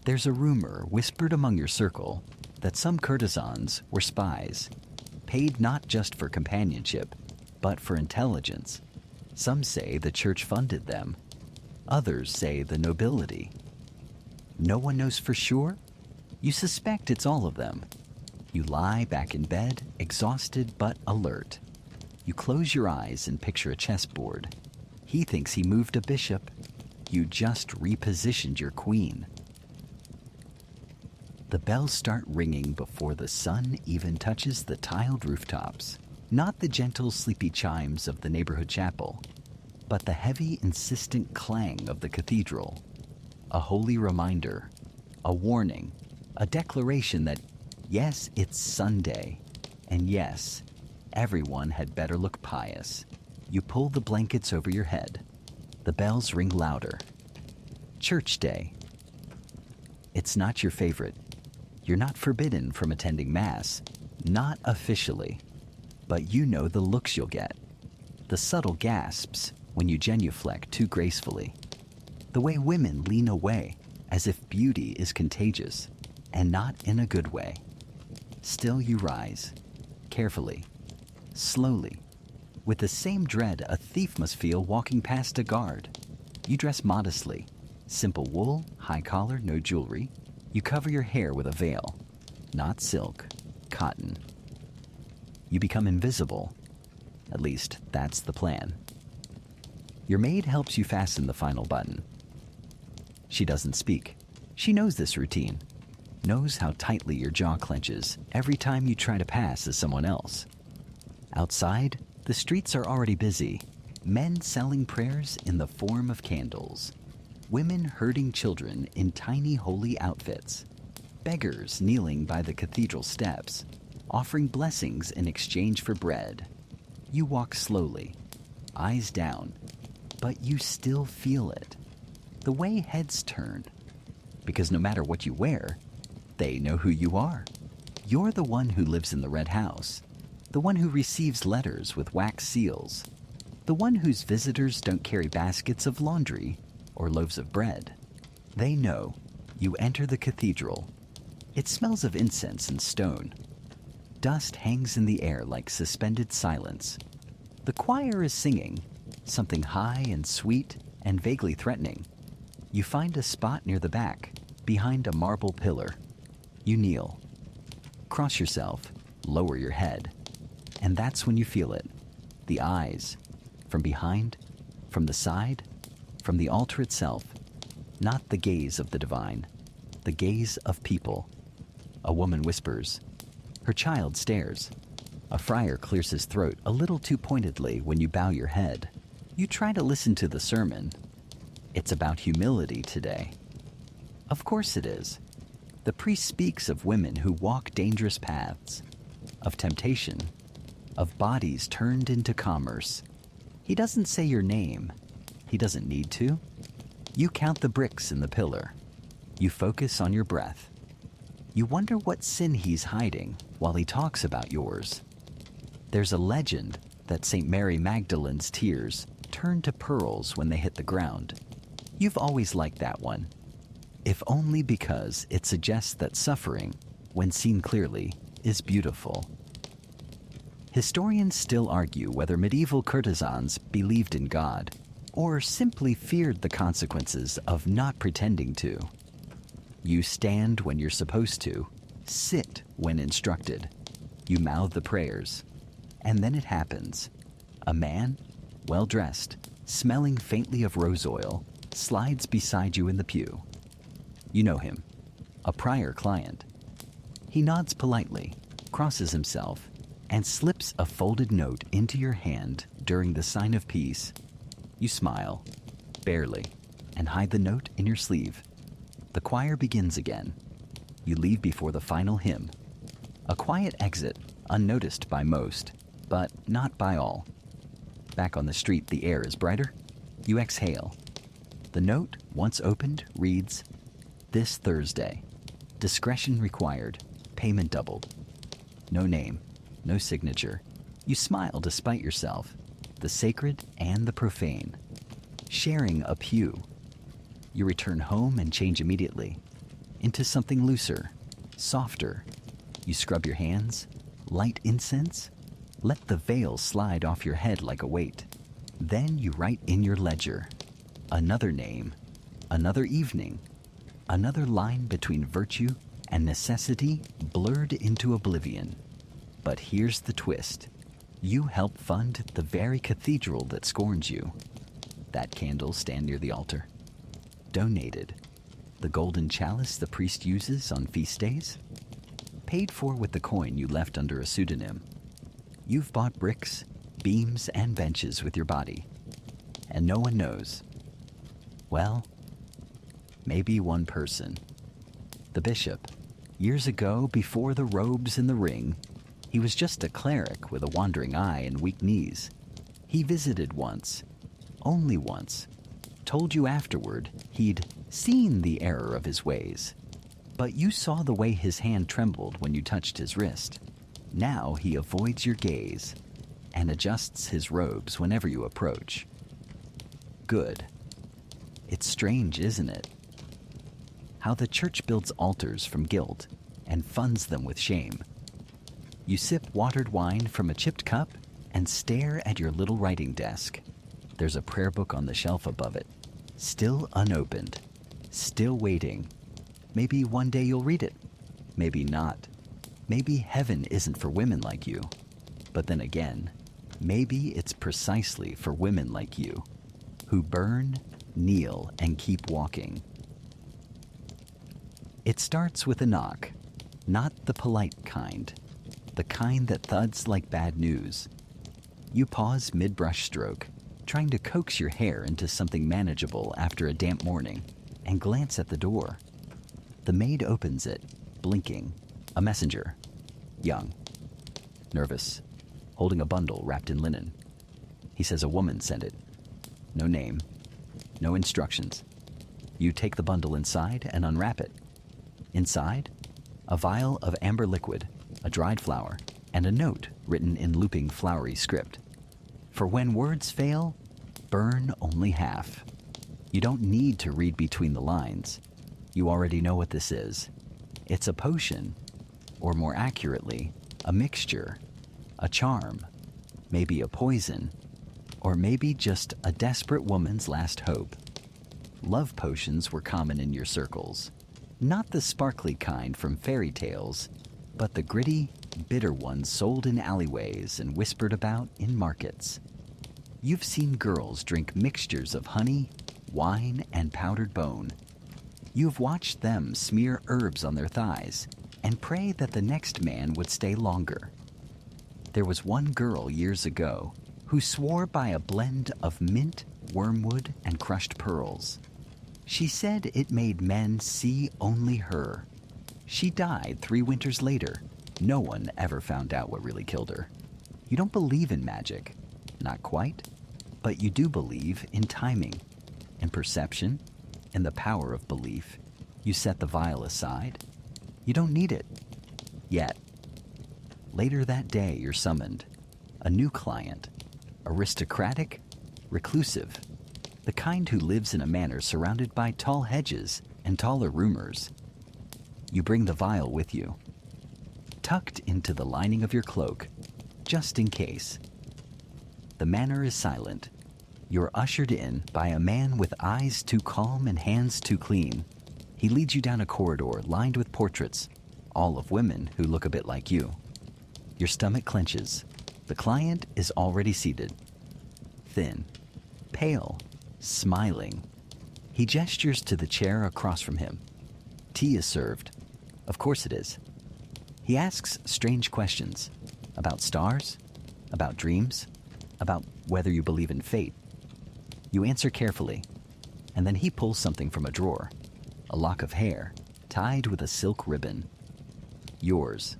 There's a rumor whispered among your circle that some courtesans were spies, paid not just for companionship, but for intelligence. Some say the church funded them. Others say the nobility. No one knows for sure? You suspect it's all of them. You lie back in bed, exhausted but alert. You close your eyes and picture a chessboard. He thinks he moved a bishop. You just repositioned your queen. The bells start ringing before the sun even touches the tiled rooftops. Not the gentle, sleepy chimes of the neighborhood chapel, but the heavy, insistent clang of the cathedral. A holy reminder, a warning, a declaration that, yes, it's Sunday, and yes, everyone had better look pious. You pull the blankets over your head. The bells ring louder. Church day. It's not your favorite. You're not forbidden from attending Mass, not officially, but you know the looks you'll get. The subtle gasps when you genuflect too gracefully. The way women lean away as if beauty is contagious, and not in a good way. Still you rise, carefully, slowly, with the same dread a thief must feel walking past a guard. You dress modestly, simple wool, high collar, no jewelry. You cover your hair with a veil, not silk, cotton. You become invisible. At least, that's the plan. Your maid helps you fasten the final button. She doesn't speak. She knows this routine, knows how tightly your jaw clenches every time you try to pass as someone else. Outside, the streets are already busy. Men selling prayers in the form of candles. Women herding children in tiny holy outfits. Beggars kneeling by the cathedral steps, offering blessings in exchange for bread. You walk slowly, eyes down, but you still feel it. The way heads turn. Because no matter what you wear, they know who you are. You're the one who lives in the red house. The one who receives letters with wax seals. The one whose visitors don't carry baskets of laundry or loaves of bread. They know. You enter the cathedral. It smells of incense and stone. Dust hangs in the air like suspended silence. The choir is singing, something high and sweet and vaguely threatening. You find a spot near the back, behind a marble pillar. You kneel. Cross yourself, lower your head. And that's when you feel it. The eyes. From behind, from the side, from the altar itself. Not the gaze of the divine, the gaze of people. A woman whispers. Her child stares. A friar clears his throat a little too pointedly when you bow your head. You try to listen to the sermon. It's about humility today. Of course it is. The priest speaks of women who walk dangerous paths, of temptation, of bodies turned into commerce. He doesn't say your name. He doesn't need to. You count the bricks in the pillar. You focus on your breath. You wonder what sin he's hiding while he talks about yours. There's a legend that St. Mary Magdalene's tears turn to pearls when they hit the ground. You've always liked that one, if only because it suggests that suffering, when seen clearly, is beautiful. Historians still argue whether medieval courtesans believed in God or simply feared the consequences of not pretending to. You stand when you're supposed to, sit when instructed. You mouth the prayers. And then it happens. A man, well-dressed, smelling faintly of rose oil, slides beside you in the pew. You know him, a prior client. He nods politely, crosses himself, and slips a folded note into your hand during the sign of peace. You smile, barely, and hide the note in your sleeve. The choir begins again. You leave before the final hymn. A quiet exit, unnoticed by most, but not by all. Back on the street, the air is brighter. You exhale. The note, once opened, reads, "This Thursday. Discretion required. Payment doubled." No name, no signature. You smile despite yourself, the sacred and the profane. Sharing a pew. You return home and change immediately into something looser, softer. You scrub your hands, light incense, let the veil slide off your head like a weight. Then you write in your ledger. Another name, another evening, another line between virtue and necessity blurred into oblivion. But here's the twist. You help fund the very cathedral that scorns you. That candle stand near the altar. Donated. The golden chalice the priest uses on feast days. Paid for with the coin you left under a pseudonym. You've bought bricks, beams, and benches with your body. And no one knows. Well, maybe one person. The bishop. Years ago, before the robes and the ring, he was just a cleric with a wandering eye and weak knees. He visited once, only once, told you afterward he'd seen the error of his ways. But you saw the way his hand trembled when you touched his wrist. Now he avoids your gaze and adjusts his robes whenever you approach. Good. It's strange, isn't it? How the church builds altars from guilt and funds them with shame. You sip watered wine from a chipped cup and stare at your little writing desk. There's a prayer book on the shelf above it, still unopened, still waiting. Maybe one day you'll read it. Maybe not. Maybe heaven isn't for women like you. But then again, maybe it's precisely for women like you, who burn, kneel, and keep walking. It starts with a knock, not the polite kind, the kind that thuds like bad news. You pause mid-brush stroke, trying to coax your hair into something manageable after a damp morning, and glance at the door. The maid opens it, blinking. A messenger. Young. Nervous. Holding a bundle wrapped in linen. He says a woman sent it. No name. No instructions. You take the bundle inside and unwrap it. Inside, a vial of amber liquid, a dried flower, and a note written in looping flowery script. For when words fail, burn only half. You don't need to read between the lines. You already know what this is. It's a potion, or more accurately, a mixture, a charm, maybe a poison. Or maybe just a desperate woman's last hope. Love potions were common in your circles. Not the sparkly kind from fairy tales, but the gritty, bitter ones sold in alleyways and whispered about in markets. You've seen girls drink mixtures of honey, wine, and powdered bone. You've watched them smear herbs on their thighs and pray that the next man would stay longer. There was one girl years ago who swore by a blend of mint, wormwood, and crushed pearls. She said it made men see only her. She died 3 winters later. No one ever found out what really killed her. You don't believe in magic. Not quite. But you do believe in timing, in perception, in the power of belief. You set the vial aside. You don't need it. Yet. Later that day, you're summoned. A new client. Aristocratic, reclusive. The kind who lives in a manor surrounded by tall hedges and taller rumors. You bring the vial with you, tucked into the lining of your cloak, just in case. The manor is silent. You're ushered in by a man with eyes too calm and hands too clean. He leads you down a corridor lined with portraits, all of women who look a bit like you. Your stomach clenches. The client is already seated. Thin, pale, smiling. He gestures to the chair across from him. Tea is served. Of course it is. He asks strange questions about stars, about dreams, about whether you believe in fate. You answer carefully, and then he pulls something from a drawer, a lock of hair tied with a silk ribbon. Yours,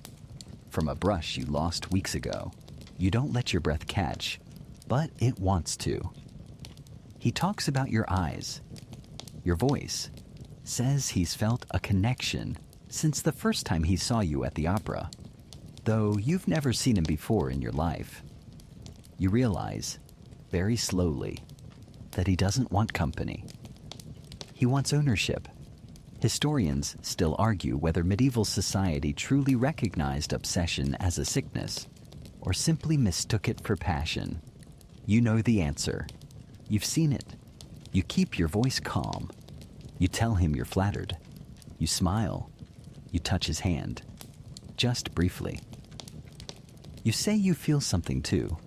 from a brush you lost weeks ago. You don't let your breath catch, but it wants to. He talks about your eyes, your voice, says he's felt a connection since the first time he saw you at the opera, though you've never seen him before in your life. You realize, very slowly, that he doesn't want company. He wants ownership. Historians still argue whether medieval society truly recognized obsession as a sickness or simply mistook it for passion. You know the answer. You've seen it. You keep your voice calm. You tell him you're flattered. You smile. You touch his hand. Just briefly. You say you feel something too,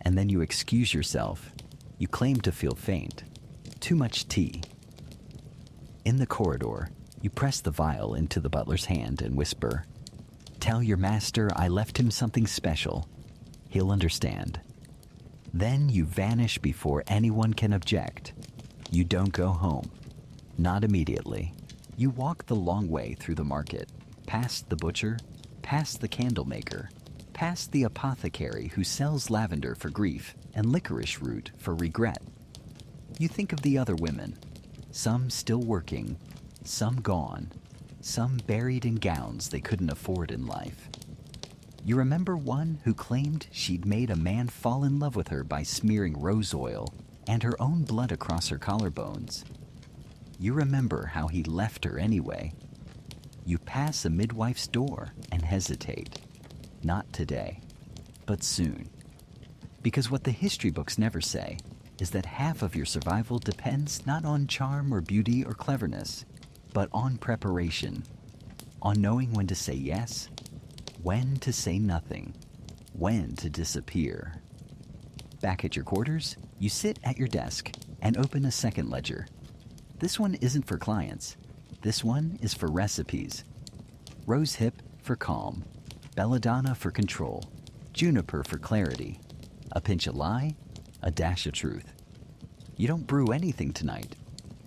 and then you excuse yourself. You claim to feel faint. Too much tea. In the corridor, you press the vial into the butler's hand and whisper, "Tell your master I left him something special. He'll understand." Then you vanish before anyone can object. You don't go home. Not immediately. You walk the long way through the market, past the butcher, past the candle maker, past the apothecary who sells lavender for grief and licorice root for regret. You think of the other women, some still working, some gone, some buried in gowns they couldn't afford in life. You remember one who claimed she'd made a man fall in love with her by smearing rose oil and her own blood across her collarbones. You remember how he left her anyway. You pass a midwife's door and hesitate. Not today, but soon. Because what the history books never say is that half of your survival depends not on charm or beauty or cleverness, but on preparation, on knowing when to say yes, when to say nothing, when to disappear. Back at your quarters, you sit at your desk and open a second ledger. This one isn't for clients. This one is for recipes. Rosehip for calm, belladonna for control, juniper for clarity, a pinch of lie, a dash of truth. You don't brew anything tonight,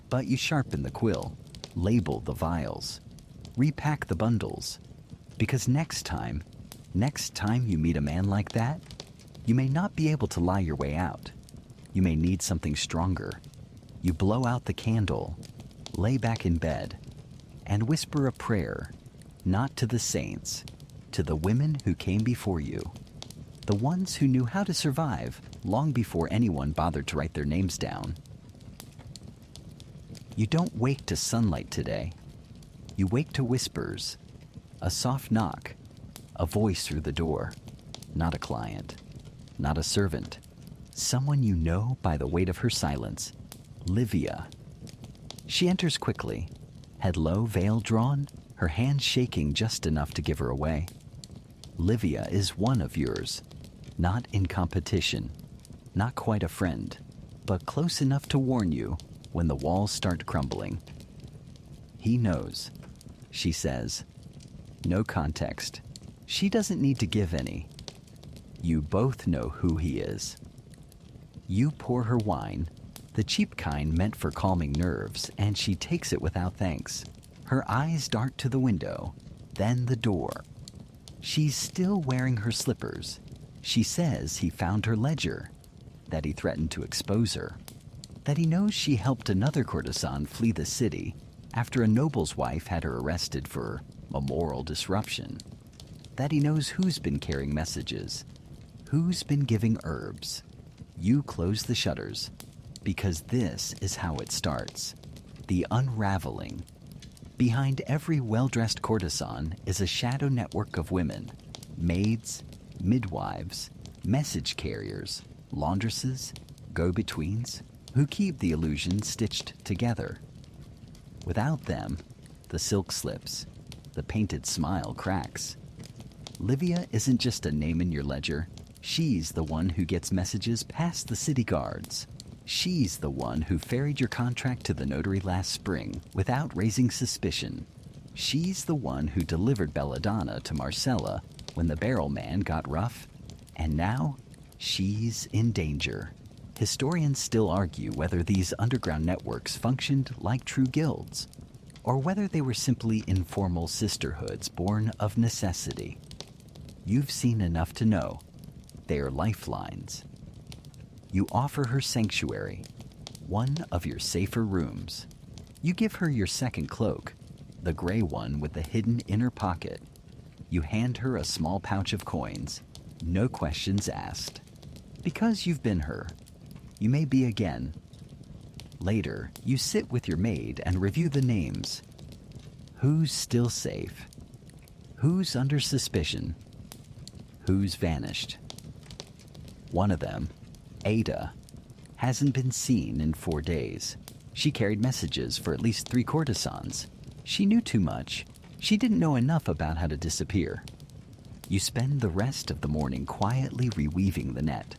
but you sharpen the quill, label the vials, repack the bundles, because next time you meet a man like that, you may not be able to lie your way out. You may need something stronger. You blow out the candle, lay back in bed, and whisper a prayer, not to the saints, to the women who came before you, the ones who knew how to survive long before anyone bothered to write their names down. You don't wake to sunlight today. You wake to whispers, a soft knock, a voice through the door, not a client, not a servant, Someone you know by the weight of her silence, Livia. She enters quickly, head low, veil drawn, her hand shaking just enough to give her away. Livia is one of yours, not in competition, not quite a friend, but close enough to warn you when the walls start crumbling. He knows, she says. No context. She doesn't need to give any. You both know who he is. You pour her wine, the cheap kind meant for calming nerves, and she takes it without thanks. Her eyes dart to the window, then the door. She's still wearing her slippers. She says he found her ledger, that he threatened to expose her, that he knows she helped another courtesan flee the city after a noble's wife had her arrested for a moral disruption, that he knows who's been carrying messages, who's been giving herbs. You close the shutters, because this is how it starts. The unraveling. Behind every well-dressed courtesan is a shadow network of women, maids, midwives, message carriers, laundresses, go-betweens, who keep the illusion stitched together. Without them, the silk slips, the painted smile cracks. Livia isn't just a name in your ledger. She's the one who gets messages past the city guards. She's the one who ferried your contract to the notary last spring without raising suspicion. She's the one who delivered belladonna to Marcella when the barrel man got rough. And now, she's in danger. Historians still argue whether these underground networks functioned like true guilds, or whether they were simply informal sisterhoods born of necessity. You've seen enough to know they are lifelines. You offer her sanctuary, one of your safer rooms. You give her your second cloak, the gray one with the hidden inner pocket. You hand her a small pouch of coins, no questions asked. Because you've been her, you may be again. Later, you sit with your maid and review the names. Who's still safe? Who's under suspicion? Who's vanished? One of them, Ada, hasn't been seen in 4 days. She carried messages for at least 3 courtesans. She knew too much. She didn't know enough about how to disappear. You spend the rest of the morning quietly reweaving the net.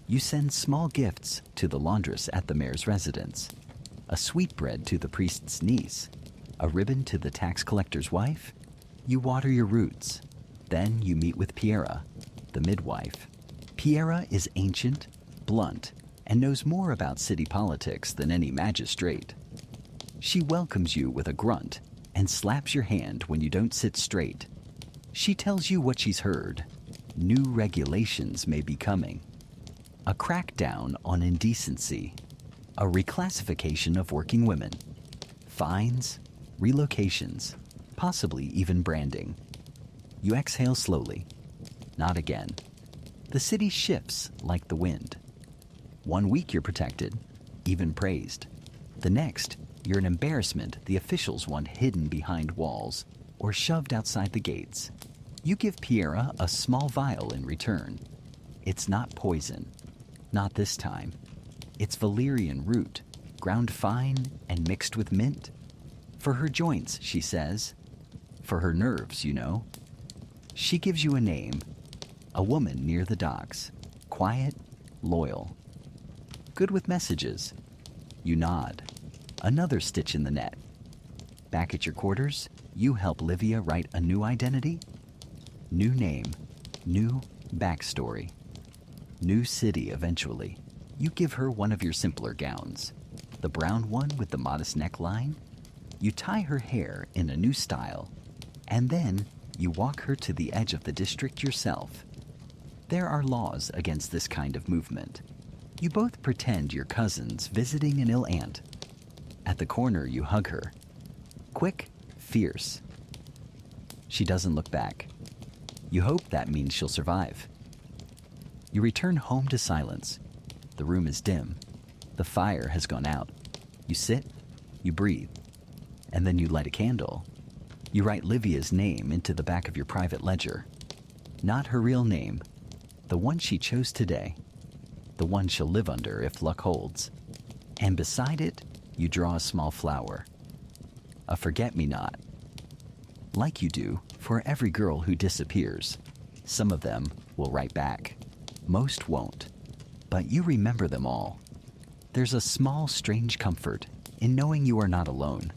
You send small gifts to the laundress at the mayor's residence, a sweetbread to the priest's niece, a ribbon to the tax collector's wife. You water your roots. Then you meet with Piera, the midwife. Piera is ancient, blunt, and knows more about city politics than any magistrate. She welcomes you with a grunt and slaps your hand when you don't sit straight. She tells you what she's heard. New regulations may be coming. A crackdown on indecency. A reclassification of working women. Fines, relocations, possibly even branding. You exhale slowly. Not again. The city shifts like the wind. 1 week you're protected, even praised. The next, you're an embarrassment the officials want hidden behind walls or shoved outside the gates. You give Piera a small vial in return. It's not poison. Not this time. It's valerian root, ground fine and mixed with mint. For her joints, she says. For her nerves, you know. She gives you a name. A woman near the docks. Quiet, loyal. Good with messages. You nod. Another stitch in the net. Back at your quarters, you help Livia write a new identity. New name. New backstory. New city eventually. You give her one of your simpler gowns. The brown one with the modest neckline. You tie her hair in a new style. And then you walk her to the edge of the district yourself. There are laws against this kind of movement. You both pretend you're cousins visiting an ill aunt. At the corner, you hug her. Quick, fierce. She doesn't look back. You hope that means she'll survive. You return home to silence. The room is dim. The fire has gone out. You sit, you breathe, and then you light a candle. You write Livia's name into the back of your private ledger. Not her real name, the one she chose today. the one she'll live under if luck holds. And beside it, you draw a small flower, a forget-me-not. Like you do for every girl who disappears. Some of them will write back. Most won't. But you remember them all. There's a small, strange comfort in knowing you are not alone.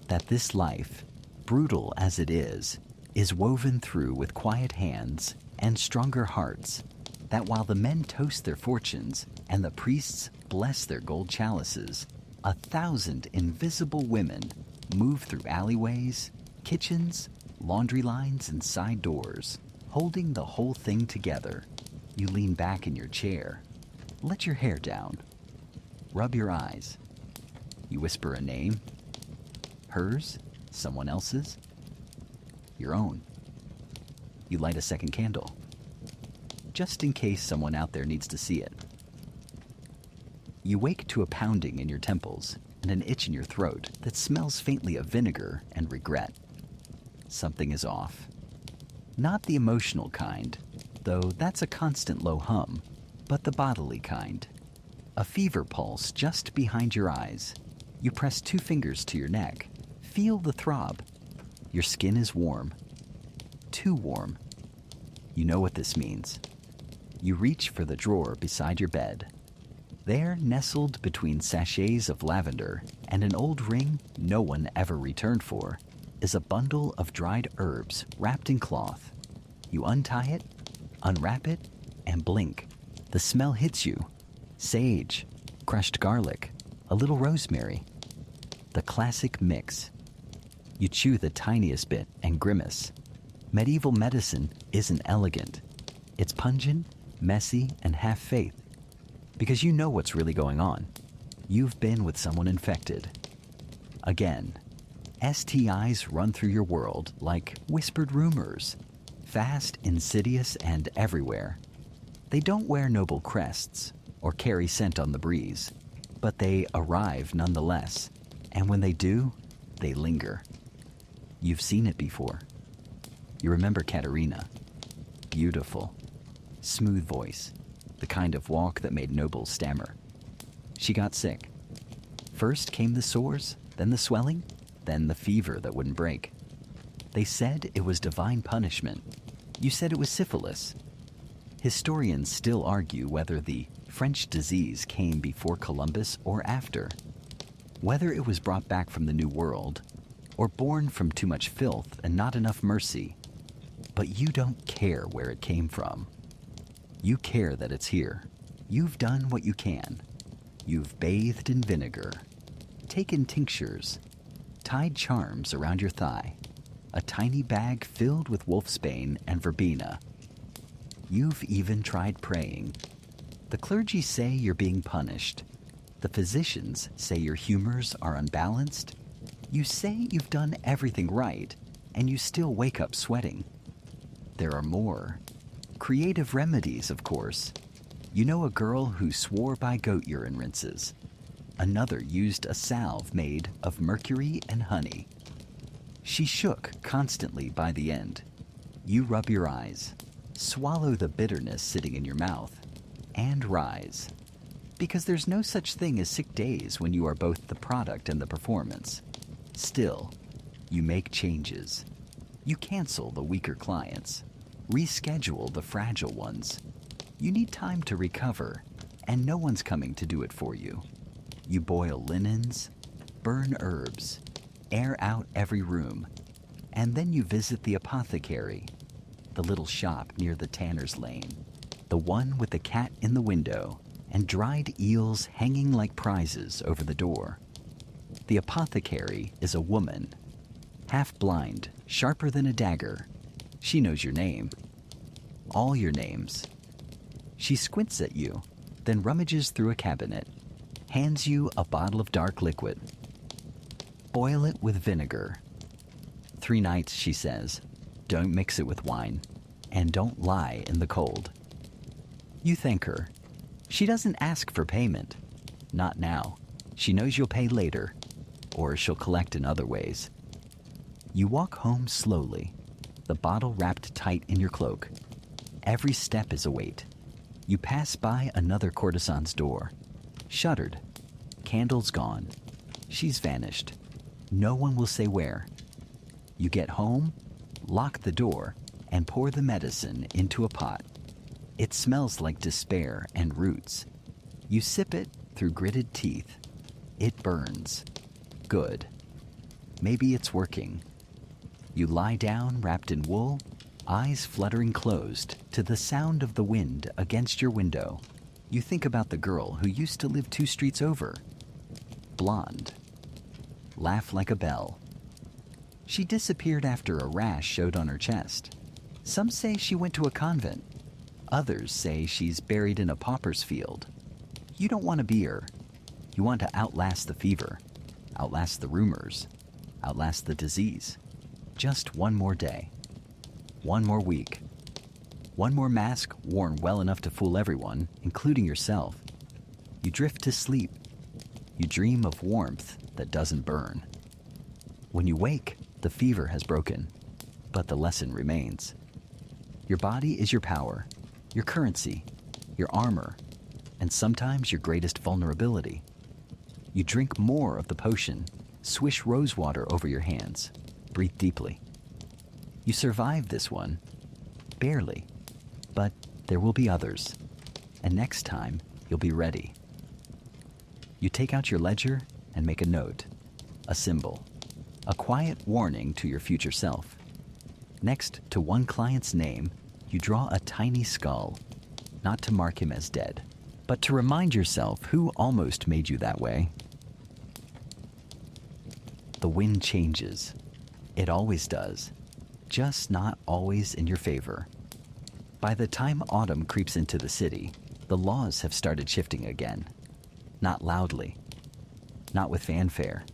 That this life, brutal as it is woven through with quiet hands and stronger hearts. That while the men toast their fortunes and the priests bless their gold chalices, 1,000 invisible women move through alleyways, kitchens, laundry lines, and side doors, holding the whole thing together. You lean back in your chair, let your hair down, rub your eyes. You whisper a name. Hers, someone else's, your own. You light a second candle, just in case someone out there needs to see it. You wake to a pounding in your temples and an itch in your throat that smells faintly of vinegar and regret. Something is off. Not the emotional kind, though that's a constant low hum, but the bodily kind. A fever pulse just behind your eyes. You press 2 fingers to your neck. Feel the throb. Your skin is warm. Too warm. You know what this means. You reach for the drawer beside your bed. There, nestled between sachets of lavender and an old ring no one ever returned for, is a bundle of dried herbs wrapped in cloth. You untie it, unwrap it, and blink. The smell hits you. Sage, crushed garlic, a little rosemary. The classic mix. You chew the tiniest bit and grimace. Medieval medicine isn't elegant. It's pungent, messy, and half-faith. Because you know what's really going on. You've been with someone infected. Again, STIs run through your world like whispered rumors. Fast, insidious, and everywhere. They don't wear noble crests or carry scent on the breeze, but they arrive nonetheless. And when they do, they linger. You've seen it before. You remember Katerina. Beautiful. Smooth voice. The kind of walk that made nobles stammer. She got sick. First came the sores, then the swelling, then the fever that wouldn't break. They said it was divine punishment. You said it was syphilis. Historians still argue whether the French disease came before Columbus or after. Whether it was brought back from the New World or born from too much filth and not enough mercy. But you don't care where it came from. You care that it's here. You've done what you can. You've bathed in vinegar, taken tinctures, tied charms around your thigh, a tiny bag filled with wolfsbane and verbena. You've even tried praying. The clergy say you're being punished. The physicians say your humors are unbalanced. You say you've done everything right, and you still wake up sweating. There are more. Creative remedies, of course. You know a girl who swore by goat urine rinses. Another used a salve made of mercury and honey. She shook constantly by the end. You rub your eyes, swallow the bitterness sitting in your mouth, and rise. Because there's no such thing as sick days when you are both the product and the performance. Still, you make changes. You cancel the weaker clients. Reschedule the fragile ones. You need time to recover, and no one's coming to do it for you. You boil linens, burn herbs, air out every room, and then you visit the apothecary, the little shop near the tanner's lane, the one with the cat in the window and dried eels hanging like prizes over the door. The apothecary is a woman, half-blind, sharper than a dagger. She knows your name. All your names. She squints at you, then rummages through a cabinet, hands you a bottle of dark liquid. Boil it with vinegar. 3 nights, she says. Don't mix it with wine, and don't lie in the cold. You thank her. She doesn't ask for payment. Not now. She knows you'll pay later, or she'll collect in other ways. You walk home slowly, the bottle wrapped tight in your cloak. Every step is a weight. You pass by another courtesan's door. Shuttered. Candles gone. She's vanished. No one will say where. You get home, lock the door, and pour the medicine into a pot. It smells like despair and roots. You sip it through gritted teeth. It burns. Good. Maybe it's working. You lie down wrapped in wool, eyes fluttering closed to the sound of the wind against your window. You think about the girl who used to live 2 streets over. Blonde. Laugh like a bell. She disappeared after a rash showed on her chest. Some say she went to a convent. Others say she's buried in a pauper's field. You don't want to be her. You want to outlast the fever, outlast the rumors, outlast the disease. Just one more day. One more week. One more mask worn well enough to fool everyone, including yourself. You drift to sleep. You dream of warmth that doesn't burn. When you wake, the fever has broken, but the lesson remains. Your body is your power, your currency, your armor, and sometimes your greatest vulnerability. You drink more of the potion, swish rose water over your hands, breathe deeply. You survive this one, barely, but there will be others, and next time you'll be ready. You take out your ledger and make a note, a symbol, a quiet warning to your future self. Next to one client's name, you draw a tiny skull, not to mark him as dead, but to remind yourself who almost made you that way. The wind changes. It always does, just not always in your favor. By the time autumn creeps into the city, the laws have started shifting again. Not loudly, not with fanfare,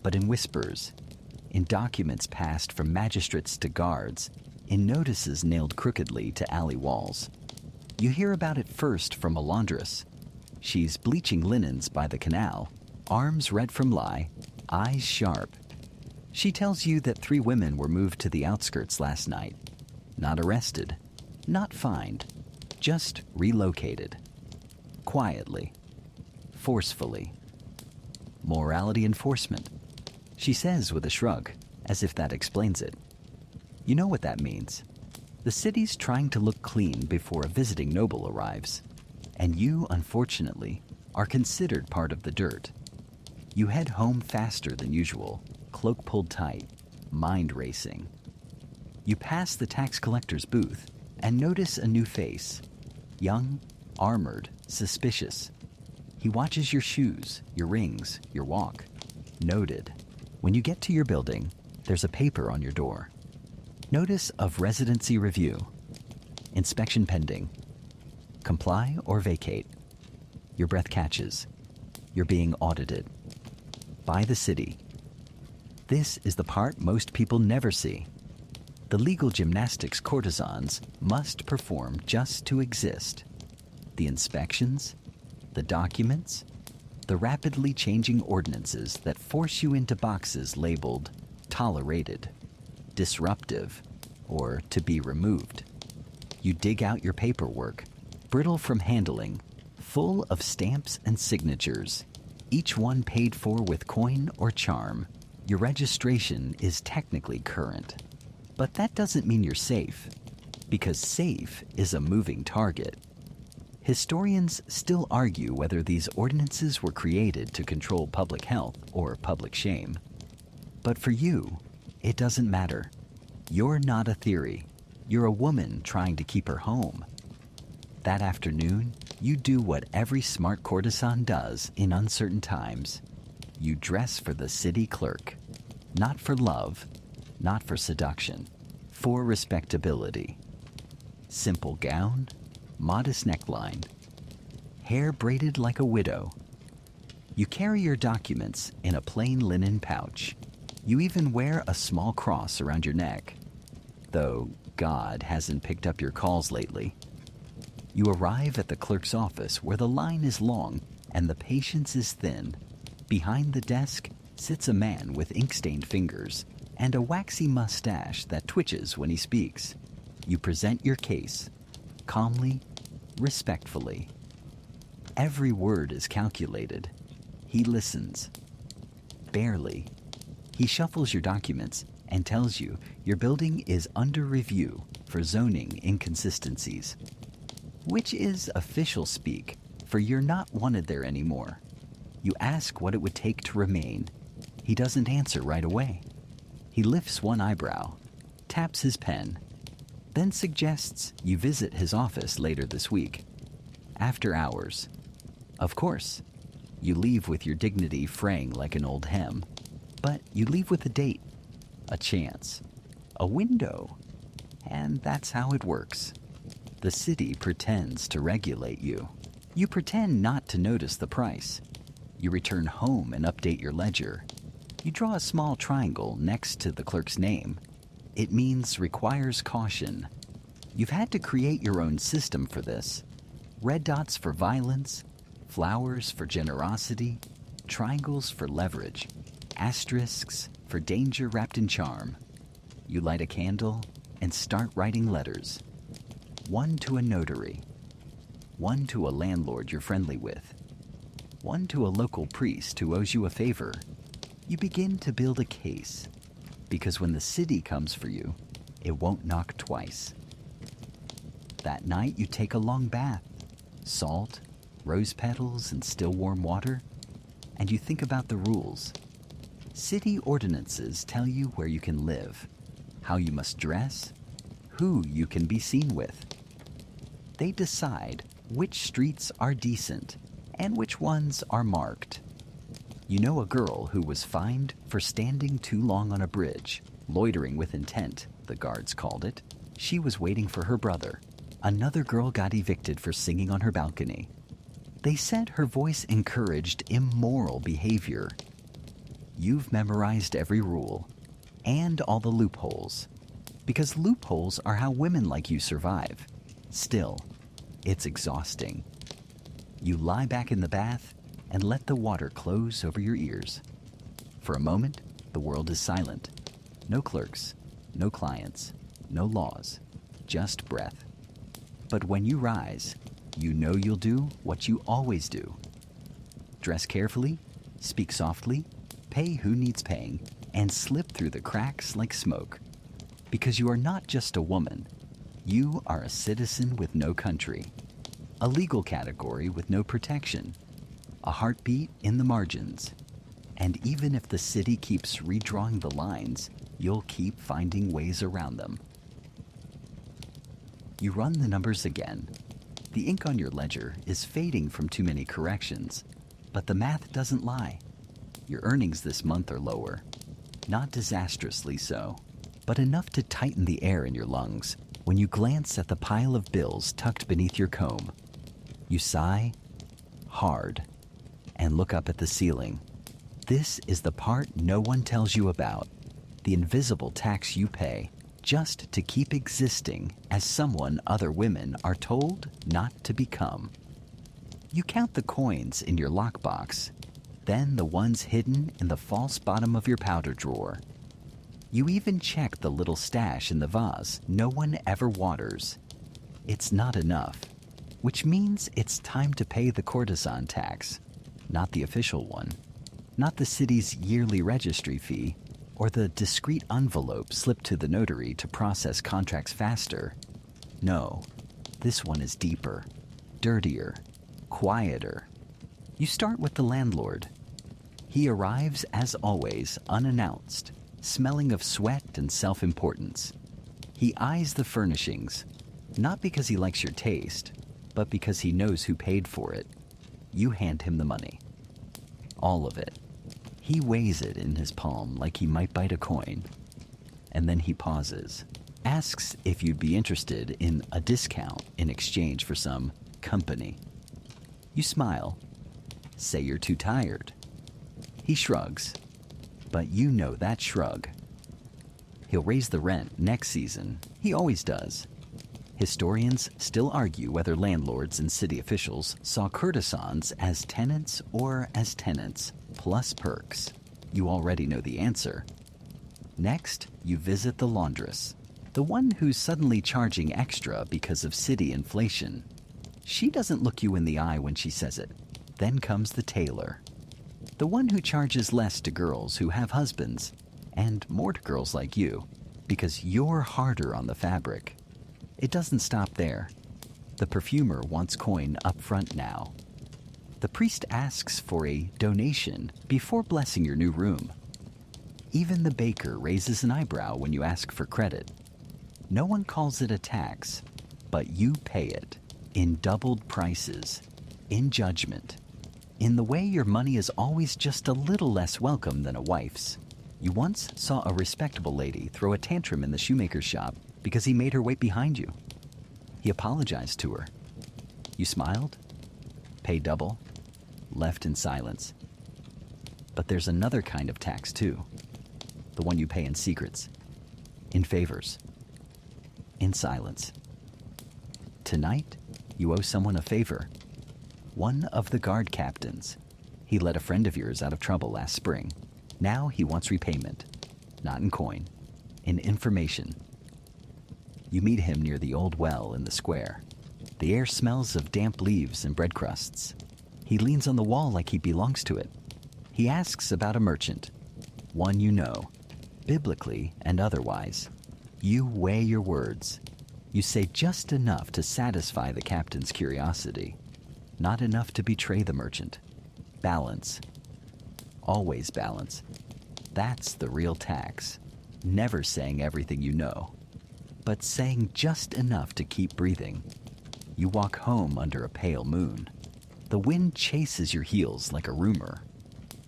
but in whispers, in documents passed from magistrates to guards, in notices nailed crookedly to alley walls. You hear about it first from a laundress. She's bleaching linens by the canal, arms red from lye, eyes sharp. She tells you that 3 women were moved to the outskirts last night. Not arrested, not fined, just relocated. Quietly, forcefully. Morality enforcement, she says with a shrug, as if that explains it. You know what that means. The city's trying to look clean before a visiting noble arrives, and you, unfortunately, are considered part of the dirt. You head home faster than usual, cloak pulled tight, mind racing. You pass the tax collector's booth and notice a new face. Young, armored, suspicious. He watches your shoes, your rings, your walk. Noted. When you get to your building, there's a paper on your door. Notice of residency review. Inspection pending. Comply or vacate. Your breath catches. You're being audited. By the city. This is the part most people never see. The legal gymnastics courtesans must perform just to exist. The inspections, the documents, the rapidly changing ordinances that force you into boxes labeled tolerated, disruptive, or to be removed. You dig out your paperwork, brittle from handling, full of stamps and signatures, each one paid for with coin or charm. Your registration is technically current. But that doesn't mean you're safe, because safe is a moving target. Historians still argue whether these ordinances were created to control public health or public shame. But for you, it doesn't matter. You're not a theory. You're a woman trying to keep her home. That afternoon, you do what every smart courtesan does in uncertain times. You dress for the city clerk. Not for love, not for seduction, for respectability. Simple gown, modest neckline, hair braided like a widow. You carry your documents in a plain linen pouch. You even wear a small cross around your neck, though God hasn't picked up your calls lately. You arrive at the clerk's office where the line is long and the patience is thin. Behind the desk sits a man with ink-stained fingers and a waxy mustache that twitches when he speaks. You present your case, calmly, respectfully. Every word is calculated. He listens. Barely. He shuffles your documents and tells you your building is under review for zoning inconsistencies, which is official speak for you're not wanted there anymore. You ask what it would take to remain. He doesn't answer right away. He lifts one eyebrow, taps his pen, then suggests you visit his office later this week, after hours. Of course, you leave with your dignity fraying like an old hem, but you leave with a date, a chance, a window, and that's how it works. The city pretends to regulate you. You pretend not to notice the price. You return home and update your ledger. You draw a small triangle next to the clerk's name. It means requires caution. You've had to create your own system for this. Red dots for violence, flowers for generosity, triangles for leverage, asterisks for danger wrapped in charm. You light a candle and start writing letters. One to a notary, one to a landlord you're friendly with, one to a local priest who owes you a favor. You begin to build a case, because when the city comes for you, it won't knock twice. That night you take a long bath, salt, rose petals, and still warm water, and you think about the rules. City ordinances tell you where you can live, how you must dress, who you can be seen with. They decide which streets are decent and which ones are marked. You know a girl who was fined for standing too long on a bridge, loitering with intent, the guards called it. She was waiting for her brother. Another girl got evicted for singing on her balcony. They said her voice encouraged immoral behavior. You've memorized every rule and all the loopholes, because loopholes are how women like you survive. Still, it's exhausting. You lie back in the bath and let the water close over your ears. For a moment, the world is silent. No clerks, no clients, no laws, just breath. But when you rise, you know you'll do what you always do. Dress carefully, speak softly, pay who needs paying, and slip through the cracks like smoke. Because you are not just a woman, you are a citizen with no country, a legal category with no protection, a heartbeat in the margins. And even if the city keeps redrawing the lines, you'll keep finding ways around them. You run the numbers again. The ink on your ledger is fading from too many corrections, but the math doesn't lie. Your earnings this month are lower. Not disastrously so, but enough to tighten the air in your lungs when you glance at the pile of bills tucked beneath your comb. You sigh hard and look up at the ceiling. This is the part no one tells you about, the invisible tax you pay just to keep existing as someone other women are told not to become. You count the coins in your lockbox, then the ones hidden in the false bottom of your powder drawer. You even check the little stash in the vase no one ever waters. It's not enough, which means it's time to pay the courtesan tax, not the official one, not the city's yearly registry fee, or the discreet envelope slipped to the notary to process contracts faster. No, this one is deeper, dirtier, quieter. You start with the landlord. He arrives, as always, unannounced, smelling of sweat and self-importance. He eyes the furnishings, not because he likes your taste, but because he knows who paid for it. You hand him the money. All of it. He weighs it in his palm like he might bite a coin. And then he pauses, asks if you'd be interested in a discount in exchange for some company. You smile, say you're too tired. He shrugs, but you know that shrug. He'll raise the rent next season. He always does. Historians still argue whether landlords and city officials saw courtesans as tenants or as tenants, plus perks. You already know the answer. Next, you visit the laundress, the one who's suddenly charging extra because of city inflation. She doesn't look you in the eye when she says it. Then comes the tailor, the one who charges less to girls who have husbands and more to girls like you because you're harder on the fabric. It doesn't stop there. The perfumer wants coin up front now. The priest asks for a donation before blessing your new room. Even the baker raises an eyebrow when you ask for credit. No one calls it a tax, but you pay it in doubled prices, in judgment, in the way your money is always just a little less welcome than a wife's. You once saw a respectable lady throw a tantrum in the shoemaker's shop because he made her wait behind you. He apologized to her. You smiled, paid double, left in silence. But there's another kind of tax too, the one you pay in secrets, in favors, in silence. Tonight, you owe someone a favor. One of the guard captains. He let a friend of yours out of trouble last spring. Now he wants repayment, not in coin, in information. You meet him near the old well in the square. The air smells of damp leaves and bread crusts. He leans on the wall like he belongs to it. He asks about a merchant, one you know, biblically and otherwise. You weigh your words. You say just enough to satisfy the captain's curiosity, not enough to betray the merchant. Balance. Always balance. That's the real tax. Never saying everything you know, but saying just enough to keep breathing. You walk home under a pale moon. The wind chases your heels like a rumor.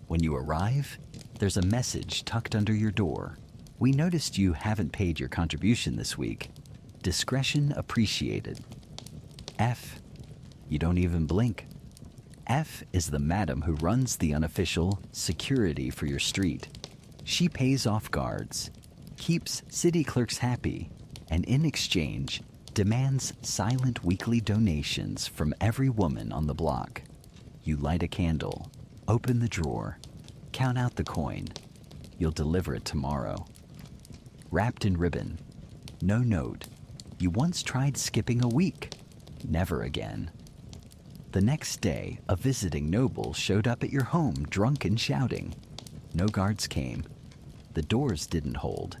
When you arrive, there's a message tucked under your door. We noticed you haven't paid your contribution this week. Discretion appreciated. F. You don't even blink. F is the madam who runs the unofficial security for your street. She pays off guards, keeps city clerks happy, and in exchange demands silent weekly donations from every woman on the block. You light a candle, open the drawer, count out the coin. You'll deliver it tomorrow. Wrapped in ribbon, no note. You once tried skipping a week. Never again. The next day, a visiting noble showed up at your home drunk and shouting. No guards came. The doors didn't hold.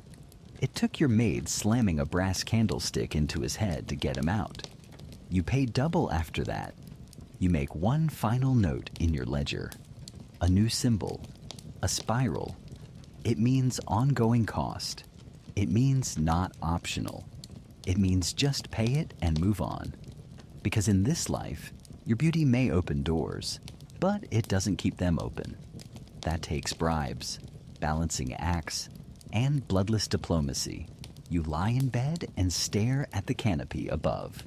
It took your maid slamming a brass candlestick into his head to get him out. You pay double after that. You make one final note in your ledger. A new symbol. A spiral. It means ongoing cost. It means not optional. It means just pay it and move on. Because in this life, your beauty may open doors, but it doesn't keep them open. That takes bribes, balancing acts, and bloodless diplomacy. You lie in bed and stare at the canopy above.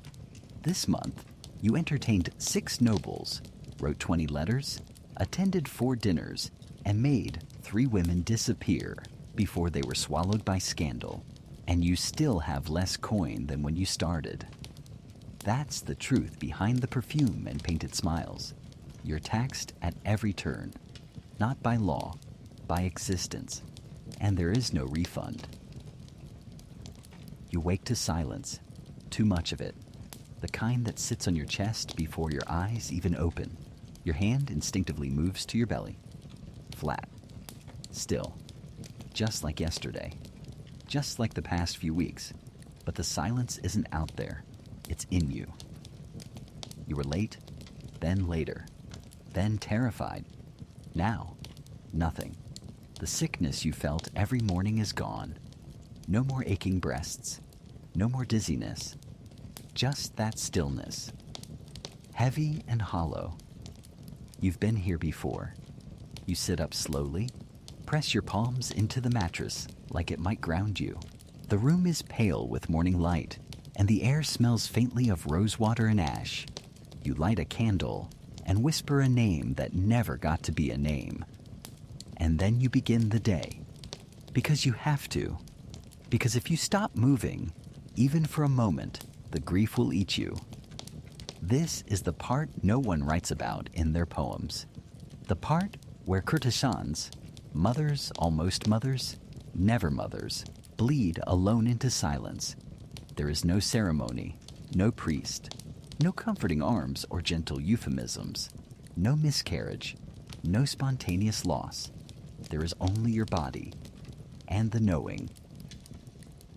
This month, you entertained 6 nobles, wrote 20 letters, attended 4 dinners, and made 3 women disappear before they were swallowed by scandal. And you still have less coin than when you started. That's the truth behind the perfume and painted smiles. You're taxed at every turn, not by law, by existence, and there is no refund. You wake to silence, too much of it, the kind that sits on your chest before your eyes even open. Your hand instinctively moves to your belly, flat, still, just like yesterday, just like the past few weeks, but the silence isn't out there. It's in you. You were late, then later, then terrified. Now, nothing. The sickness you felt every morning is gone. No more aching breasts. No more dizziness. Just that stillness. Heavy and hollow. You've been here before. You sit up slowly, press your palms into the mattress like it might ground you. The room is pale with morning light, and the air smells faintly of rosewater and ash. You light a candle and whisper a name that never got to be a name. And then you begin the day. Because you have to. Because if you stop moving, even for a moment, the grief will eat you. This is the part no one writes about in their poems. The part where courtesans, mothers, almost mothers, never mothers, bleed alone into silence. There is no ceremony, no priest, No comforting arms or gentle euphemisms. No miscarriage. No spontaneous loss. There is only your body and the knowing.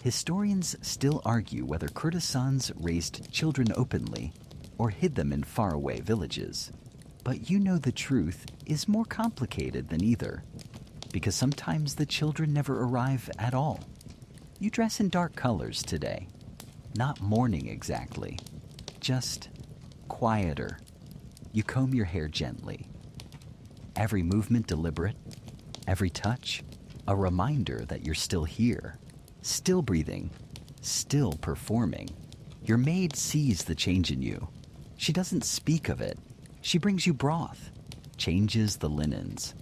Historians still argue whether courtesans raised children openly or hid them in faraway villages. But you know the truth is more complicated than either, because sometimes the children never arrive at all. You dress in dark colors today. Not mourning exactly, just quieter. You comb your hair gently. Every movement deliberate, every touch a reminder that you're still here, still breathing, still performing. Your maid sees the change in you. She doesn't speak of it. She brings you broth, changes the linens,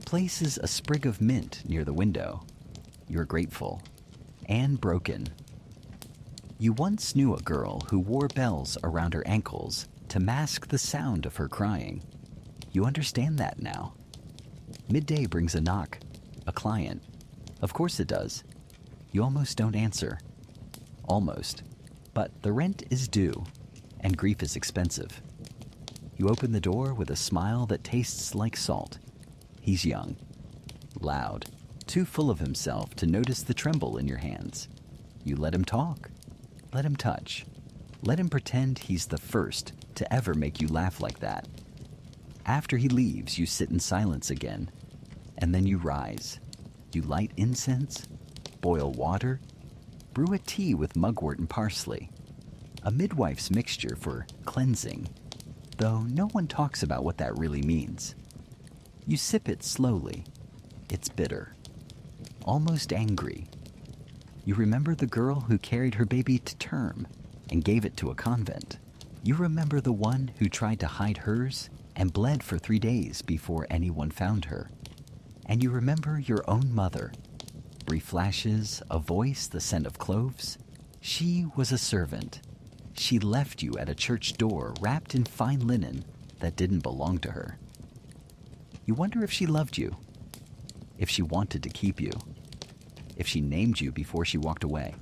places a sprig of mint near the window. You're grateful and broken. You once knew a girl who wore bells around her ankles to mask the sound of her crying. You understand that now. Midday brings a knock, a client. Of course it does. You almost don't answer. Almost. But the rent is due, and grief is expensive. You open the door with a smile that tastes like salt. He's young, loud, too full of himself to notice the tremble in your hands. You let him talk. Let him touch. Let him pretend he's the first to ever make you laugh like that. After he leaves, you sit in silence again, and then you rise. You light incense, boil water, brew a tea with mugwort and parsley, a midwife's mixture for cleansing, though no one talks about what that really means. You sip it slowly. It's bitter, almost angry. You remember the girl who carried her baby to term and gave it to a convent. You remember the one who tried to hide hers and bled for 3 days before anyone found her. And you remember your own mother. Brief flashes, a voice, the scent of cloves. She was a servant. She left you at a church door wrapped in fine linen that didn't belong to her. You wonder if she loved you, if she wanted to keep you, if she named you before she walked away.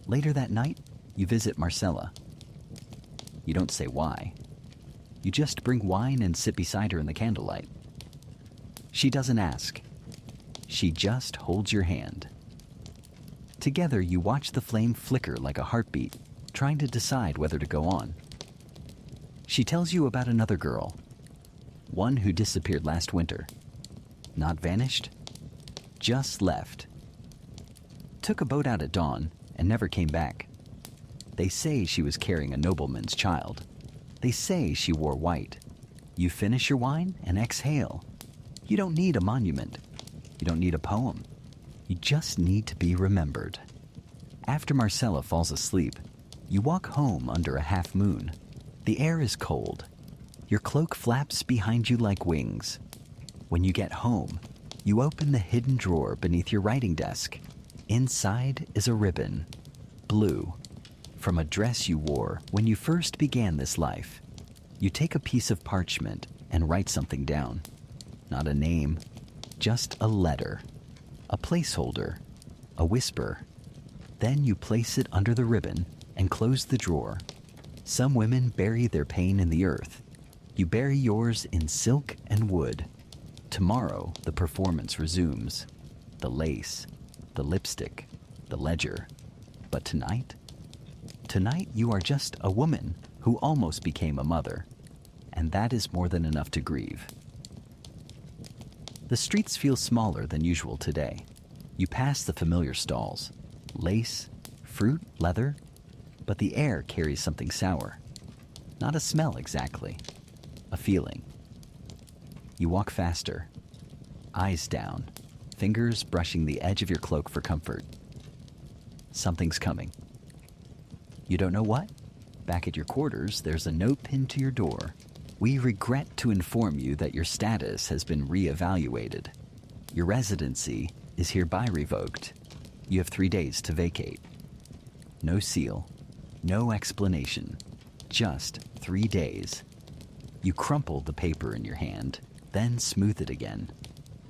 Later that night, you visit Marcella. You don't say why. You just bring wine and sit beside her in the candlelight. She doesn't ask. She just holds your hand. Together, you watch the flame flicker like a heartbeat, trying to decide whether to go on. She tells you about another girl, one who disappeared last winter. Not vanished, just left. Took a boat out at dawn and never came back. They say she was carrying a nobleman's child. They say she wore white. You finish your wine and exhale. You don't need a monument. You don't need a poem. You just need to be remembered. After Marcella falls asleep, you walk home under a half moon. The air is cold. Your cloak flaps behind you like wings. When you get home, you open the hidden drawer beneath your writing desk. Inside is a ribbon, blue, from a dress you wore when you first began this life. You take a piece of parchment and write something down. Not a name, just a letter, a placeholder, a whisper. Then you place it under the ribbon and close the drawer. Some women bury their pain in the earth. You bury yours in silk and wood. Tomorrow, the performance resumes. The lace, the lipstick, the ledger. But tonight? Tonight, you are just a woman who almost became a mother. And that is more than enough to grieve. The streets feel smaller than usual today. You pass the familiar stalls. Lace, fruit, leather. But the air carries something sour. Not a smell exactly. A feeling. You walk faster. Eyes down. Fingers brushing the edge of your cloak for comfort. Something's coming. You don't know what? Back at your quarters, there's a note pinned to your door. We regret to inform you that your status has been re-evaluated. Your residency is hereby revoked. You have 3 days to vacate. No seal, no explanation, just 3 days. You crumple the paper in your hand, then smooth it again.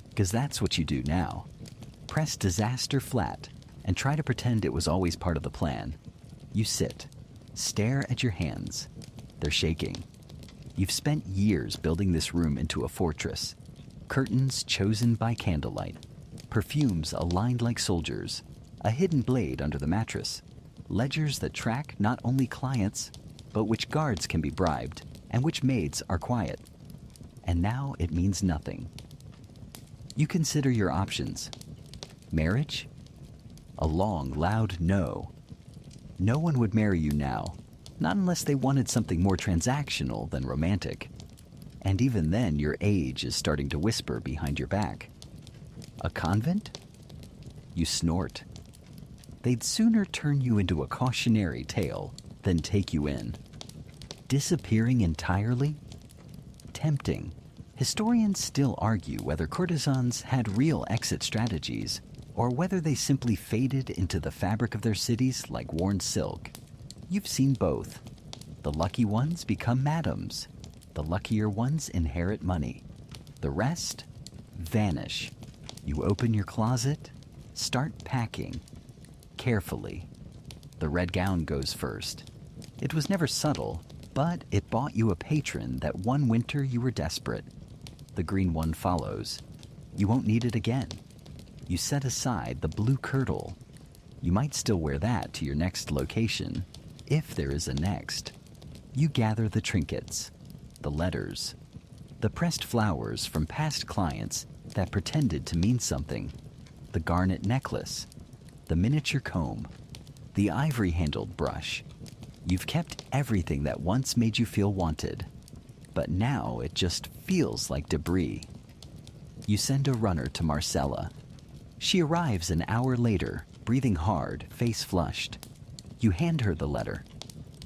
Because that's what you do now. Press disaster flat and try to pretend it was always part of the plan. You sit. Stare at your hands. They're shaking. You've spent years building this room into a fortress. Curtains chosen by candlelight. Perfumes aligned like soldiers. A hidden blade under the mattress. Ledgers that track not only clients, but which guards can be bribed and which maids are quiet. And now it means nothing. You consider your options. Marriage? A long, loud no. No one would marry you now, not unless they wanted something more transactional than romantic. And even then, your age is starting to whisper behind your back. A convent? You snort. They'd sooner turn you into a cautionary tale than take you in. Disappearing entirely? Tempting. Historians still argue whether courtesans had real exit strategies or whether they simply faded into the fabric of their cities like worn silk. You've seen both. The lucky ones become madams. The luckier ones inherit money. The rest vanish. You open your closet, start packing. Carefully. The red gown goes first. It was never subtle, but it bought you a patron that one winter you were desperate. The green one follows. You won't need it again. You set aside the blue kirtle. You might still wear that to your next location, if there is a next. You gather the trinkets, the letters, the pressed flowers from past clients that pretended to mean something, the garnet necklace, the miniature comb, the ivory-handled brush. You've kept everything that once made you feel wanted, but now it just feels like debris. You send a runner to Marcella. She arrives an hour later, breathing hard, face flushed. You hand her the letter.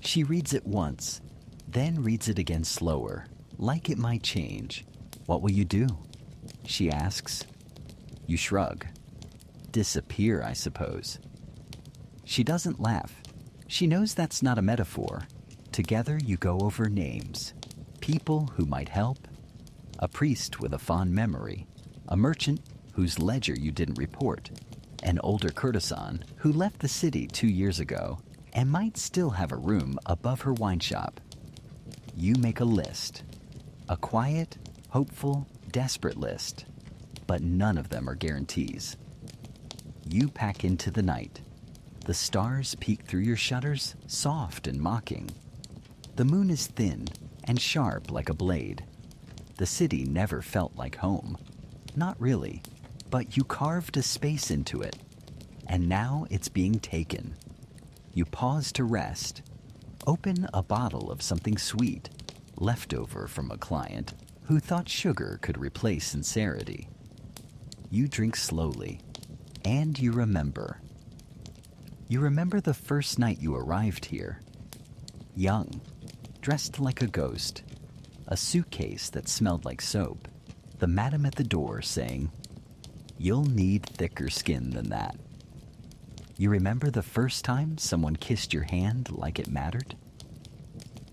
She reads it once, then reads it again slower, like it might change. What will you do? She asks. You shrug. Disappear, I suppose. She doesn't laugh. She knows that's not a metaphor. Together you go over names. People who might help. A priest with a fond memory. A merchant whose ledger you didn't report. An older courtesan who left the city 2 years ago and might still have a room above her wine shop. You make a list. A quiet, hopeful, desperate list. But none of them are guarantees. You pack into the night. The stars peek through your shutters, soft and mocking. The moon is thin and sharp like a blade. The city never felt like home. Not really, but you carved a space into it. And now it's being taken. You pause to rest. Open a bottle of something sweet, leftover from a client who thought sugar could replace sincerity. You drink slowly, and you remember. You remember the first night you arrived here. Young, dressed like a ghost, a suitcase that smelled like soap, the madam at the door saying, "You'll need thicker skin than that." You remember the first time someone kissed your hand like it mattered?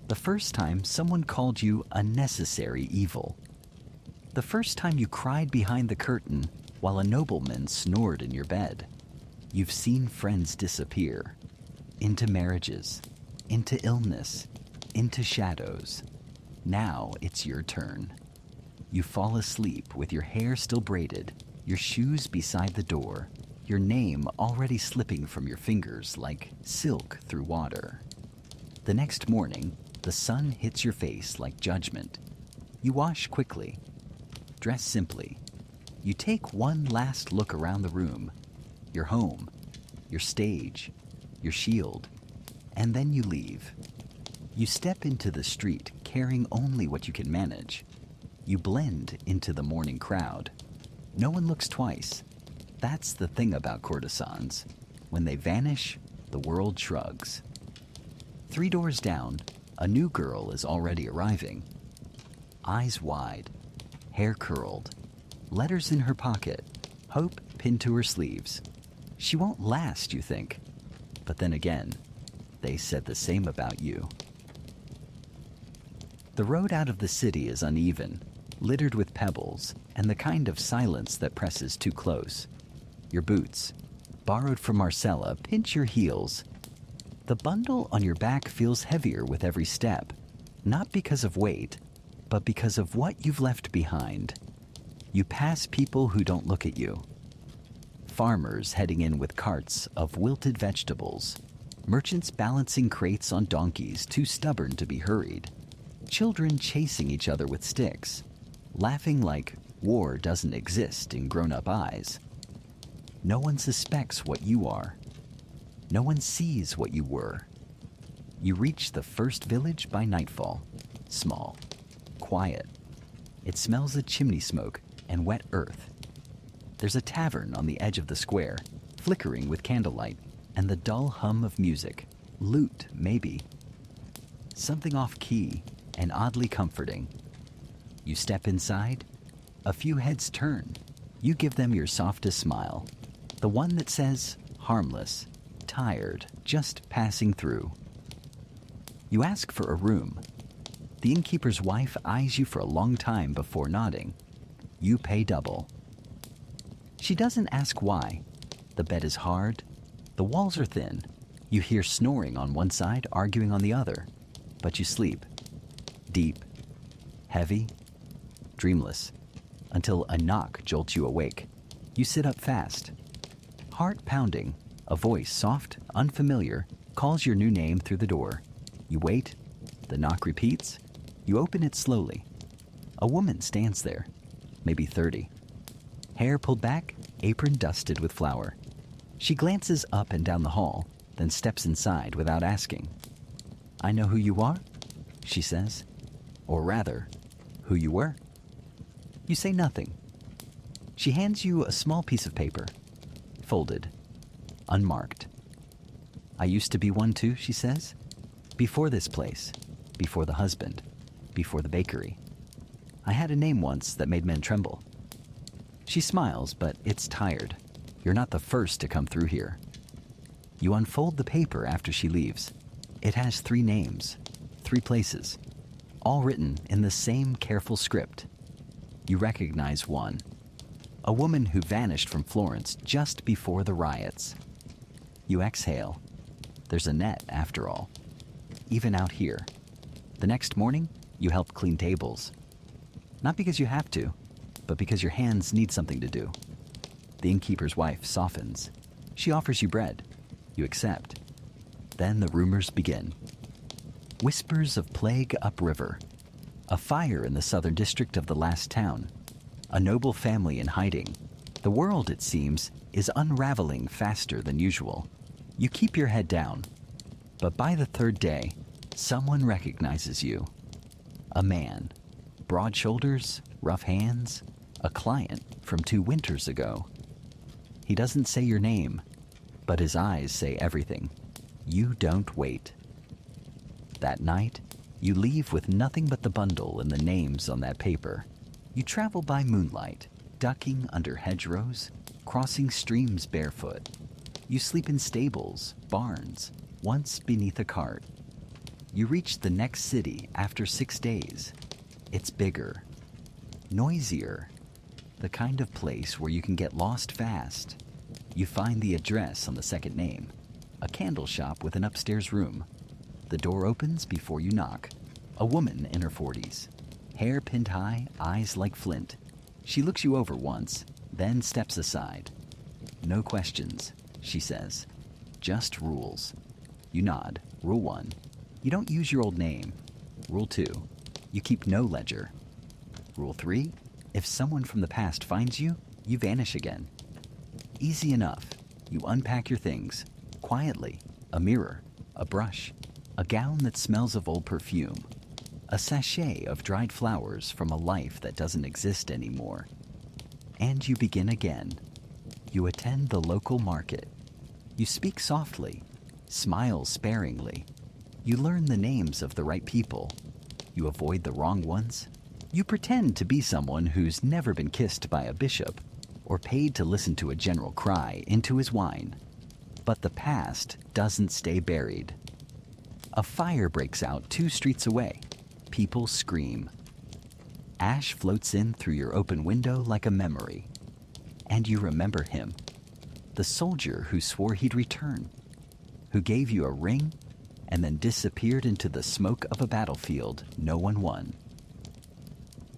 The first time someone called you a necessary evil. The first time you cried behind the curtain while a nobleman snored in your bed. You've seen friends disappear. Into marriages, into illness, into shadows. Now it's your turn. You fall asleep with your hair still braided, your shoes beside the door, your name already slipping from your fingers like silk through water. The next morning, the sun hits your face like judgment. You wash quickly, dress simply. You take one last look around the room, your home, your stage, your shield, and then you leave. You step into the street carrying only what you can manage. You blend into the morning crowd. No one looks twice. That's the thing about courtesans. When they vanish, the world shrugs. 3 doors down, a new girl is already arriving. Eyes wide, hair curled, letters in her pocket, hope pinned to her sleeves. She won't last, you think. But then again, they said the same about you. The road out of the city is uneven, littered with pebbles, and the kind of silence that presses too close. Your boots, borrowed from Marcella, pinch your heels. The bundle on your back feels heavier with every step, not because of weight, but because of what you've left behind. You pass people who don't look at you. Farmers heading in with carts of wilted vegetables. Merchants balancing crates on donkeys too stubborn to be hurried. Children chasing each other with sticks, laughing like war doesn't exist in grown-up eyes. No one suspects what you are. No one sees what you were. You reach the first village by nightfall. Small, quiet. It smells of chimney smoke and wet earth. There's a tavern on the edge of the square, flickering with candlelight, and the dull hum of music. Lute, maybe. Something off-key and oddly comforting. You step inside. A few heads turn. You give them your softest smile. The one that says, harmless, tired, just passing through. You ask for a room. The innkeeper's wife eyes you for a long time before nodding. You pay double. She doesn't ask why. The bed is hard. The walls are thin. You hear snoring on one side, arguing on the other. But you sleep. Deep, heavy, dreamless, until a knock jolts you awake. You sit up fast. Heart pounding, a voice, soft, unfamiliar, calls your new name through the door. You wait. The knock repeats. You open it slowly. A woman stands there, maybe 30. Hair pulled back, apron dusted with flour. She glances up and down the hall, then steps inside without asking. "I know who you are," she says. Or rather, who you were. You say nothing. She hands you a small piece of paper, folded, unmarked. "I used to be one too," she says. "Before this place, before the husband, before the bakery. I had a name once that made men tremble." She smiles, but it's tired. You're not the first to come through here. You unfold the paper after she leaves. It has 3 names, 3 places, all written in the same careful script. You recognize one. A woman who vanished from Florence just before the riots. You exhale. There's a net, after all. Even out here. The next morning, you help clean tables. Not because you have to, but because your hands need something to do. The innkeeper's wife softens. She offers you bread. You accept. Then the rumors begin. Whispers of plague upriver. A fire in the southern district of the last town. A noble family in hiding. The world, it seems, is unraveling faster than usual. You keep your head down. But by the 3rd day, someone recognizes you. A man. Broad shoulders, rough hands. A client from 2 winters ago. He doesn't say your name, but his eyes say everything. You don't wait. That night, you leave with nothing but the bundle and the names on that paper. You travel by moonlight, ducking under hedgerows, crossing streams barefoot. You sleep in stables, barns, once beneath a cart. You reach the next city after 6 days. It's bigger, noisier, the kind of place where you can get lost fast. You find the address on the second name, a candle shop with an upstairs room. The door opens before you knock. A woman in her 40s, hair pinned high, eyes like flint. She looks you over once, then steps aside. "No questions," she says. "Just rules." You nod. Rule 1, you don't use your old name. Rule 2, you keep no ledger. Rule 3, if someone from the past finds you, you vanish again. Easy enough. You unpack your things, quietly. A mirror, a brush, a gown that smells of old perfume, a sachet of dried flowers from a life that doesn't exist anymore. And you begin again. You attend the local market. You speak softly, smile sparingly. You learn the names of the right people. You avoid the wrong ones. You pretend to be someone who's never been kissed by a bishop or paid to listen to a general cry into his wine. But the past doesn't stay buried. A fire breaks out 2 streets away. People scream. Ash floats in through your open window like a memory. And you remember him. The soldier who swore he'd return. who gave you a ring and then disappeared into the smoke of a battlefield no one won.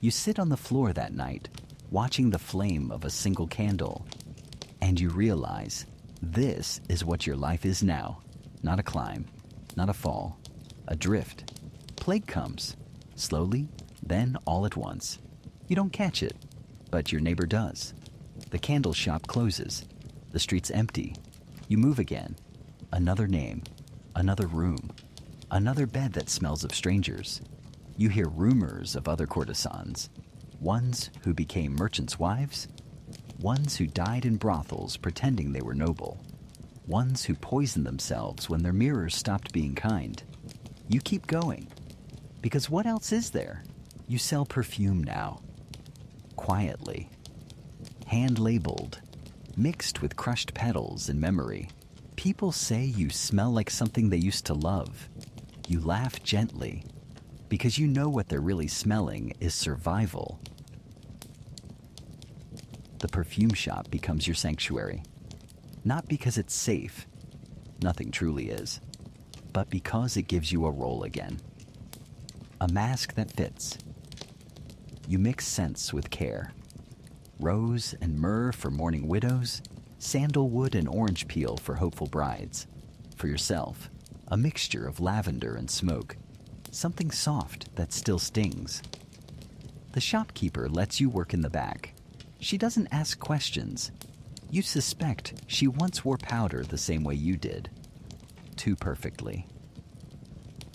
You sit on the floor that night, watching the flame of a single candle, and you realize this is what your life is now. Not a climb, not a fall, a drift. Plague comes, slowly, then all at once. You don't catch it, but your neighbor does. The candle shop closes. The street's empty. You move again. Another name, another room, another bed that smells of strangers. You hear rumors of other courtesans, ones who became merchants' wives, ones who died in brothels pretending they were noble, ones who poisoned themselves when their mirrors stopped being kind. You keep going, because what else is there? You sell perfume now, quietly, hand-labeled, mixed with crushed petals in memory. People say you smell like something they used to love. You laugh gently, because you know what they're really smelling is survival. The perfume shop becomes your sanctuary, not because it's safe, nothing truly is, but because it gives you a role again. A mask that fits. You mix scents with care. Rose and myrrh for mourning widows, sandalwood and orange peel for hopeful brides. For yourself, a mixture of lavender and smoke, something soft that still stings. The shopkeeper lets you work in the back. She doesn't ask questions. You suspect she once wore powder the same way you did. Too perfectly.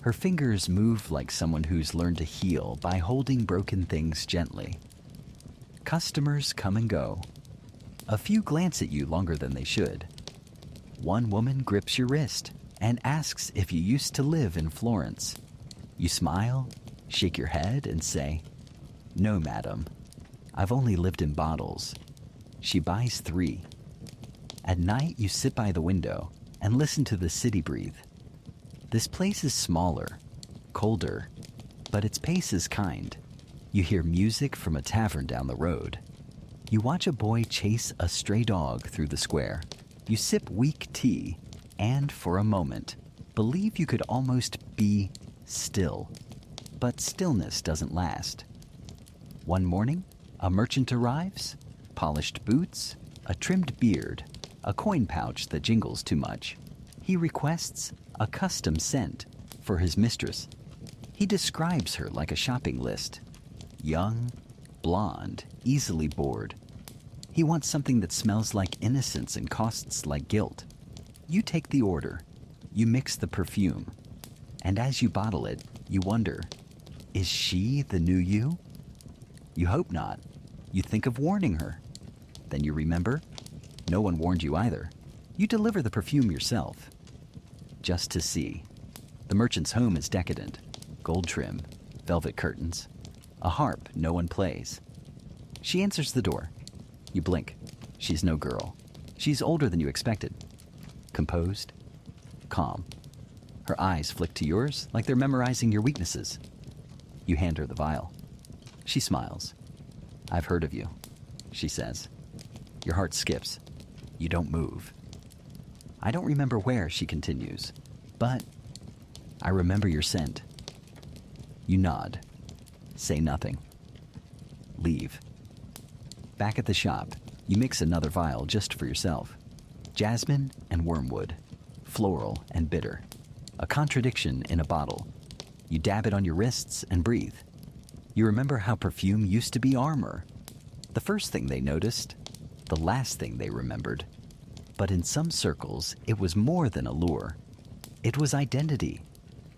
Her fingers move like someone who's learned to heal by holding broken things gently. Customers come and go. A few glance at you longer than they should. One woman grips your wrist and asks if you used to live in Florence. You smile, shake your head, and say, "No, madam. I've only lived in bottles." She buys 3. At night, you sit by the window and listen to the city breathe. This place is smaller, colder, but its pace is kind. You hear music from a tavern down the road. You watch a boy chase a stray dog through the square. You sip weak tea and, for a moment, believe you could almost be still. But stillness doesn't last. One morning, a merchant arrives, polished boots, a trimmed beard, a coin pouch that jingles too much. He requests a custom scent for his mistress. He describes her like a shopping list. Young, blonde, easily bored. He wants something that smells like innocence and costs like guilt. You take the order. You mix the perfume. And as you bottle it, you wonder, is she the new you? You hope not. You think of warning her. Then you remember, no one warned you either. You deliver the perfume yourself. Just to see. The merchant's home is decadent. Gold trim, velvet curtains, a harp no one plays. She answers the door. You blink. She's no girl. She's older than you expected. Composed, calm. Her eyes flick to yours like they're memorizing your weaknesses. You hand her the vial. She smiles. "I've heard of you," she says. Your heart skips. You don't move. "I don't remember where," she continues, "but I remember your scent." You nod. Say nothing. Leave. Back at the shop, you mix another vial just for yourself. Jasmine and wormwood. Floral and bitter. A contradiction in a bottle. You dab it on your wrists and breathe. You remember how perfume used to be armor. The first thing they noticed, the last thing they remembered. But in some circles, it was more than a lure. It was identity.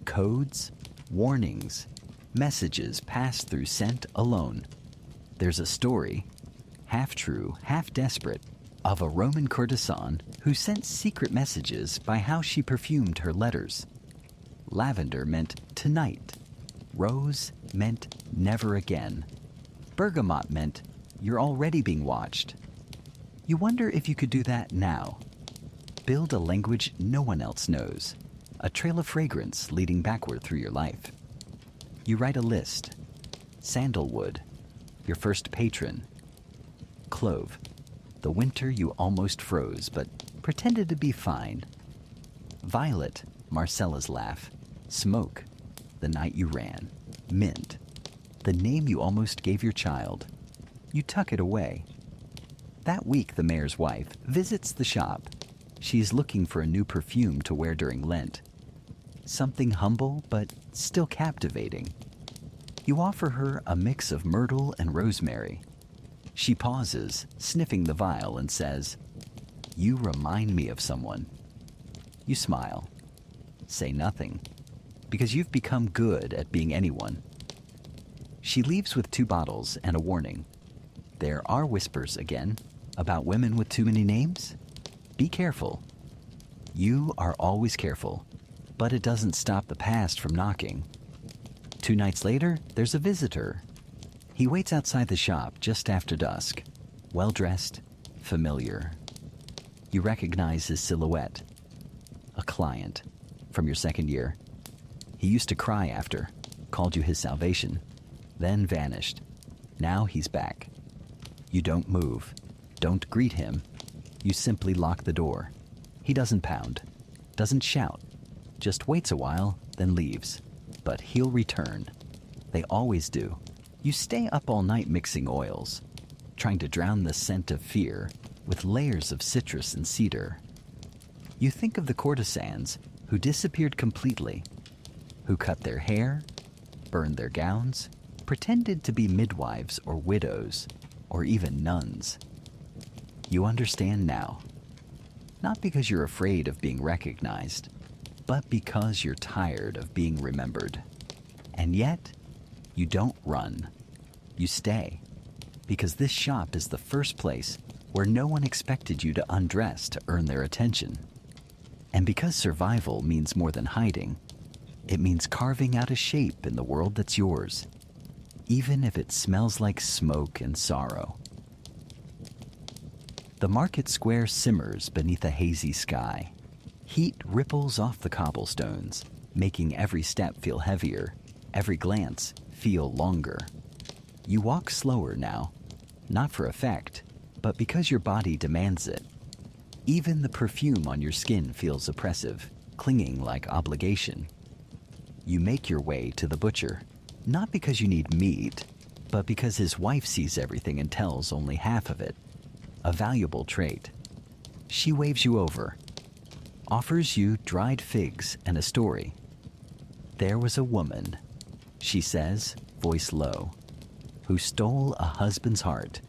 Codes, warnings, messages passed through scent alone. There's a story, half true, half desperate, of a Roman courtesan who sent secret messages by how she perfumed her letters. Lavender meant tonight. Rose meant never again. Bergamot meant you're already being watched. You wonder if you could do that now. Build a language no one else knows. A trail of fragrance leading backward through your life. You write a list. Sandalwood, your first patron. Clove, the winter you almost froze but pretended to be fine. Violet, Marcella's laugh. Smoke, the night you ran. Mint, the name you almost gave your child. You tuck it away. That week, the mayor's wife visits the shop. She's looking for a new perfume to wear during Lent. Something humble, but still captivating. You offer her a mix of myrtle and rosemary. She pauses, sniffing the vial, and says, "You remind me of someone." You smile. Say nothing, because you've become good at being anyone. She leaves with 2 bottles and a warning. There are whispers again about women with too many names. Be careful. You are always careful, but it doesn't stop the past from knocking. 2 nights later, there's a visitor. He waits outside the shop just after dusk, well-dressed, familiar. You recognize his silhouette. A client from your 2nd year. He used to cry after, called you his salvation, then vanished. Now he's back. You don't move, don't greet him. You simply lock the door. He doesn't pound, doesn't shout, just waits a while, then leaves. But he'll return. They always do. You stay up all night mixing oils, trying to drown the scent of fear with layers of citrus and cedar. You think of the courtesans who disappeared completely, who cut their hair, burned their gowns, pretended to be midwives or widows, or even nuns. You understand now. Not because you're afraid of being recognized, but because you're tired of being remembered. And yet, you don't run. You stay. Because this shop is the first place where no one expected you to undress to earn their attention. And because survival means more than hiding, it means carving out a shape in the world that's yours, even if it smells like smoke and sorrow. The market square simmers beneath a hazy sky. Heat ripples off the cobblestones, making every step feel heavier, every glance feel longer. You walk slower now, not for effect, but because your body demands it. Even the perfume on your skin feels oppressive, clinging like obligation. You make your way to the butcher, not because you need meat, but because his wife sees everything and tells only half of it. A valuable trait. She waves you over, offers you dried figs and a story. There was a woman, she says, voice low, who stole a husband's heart.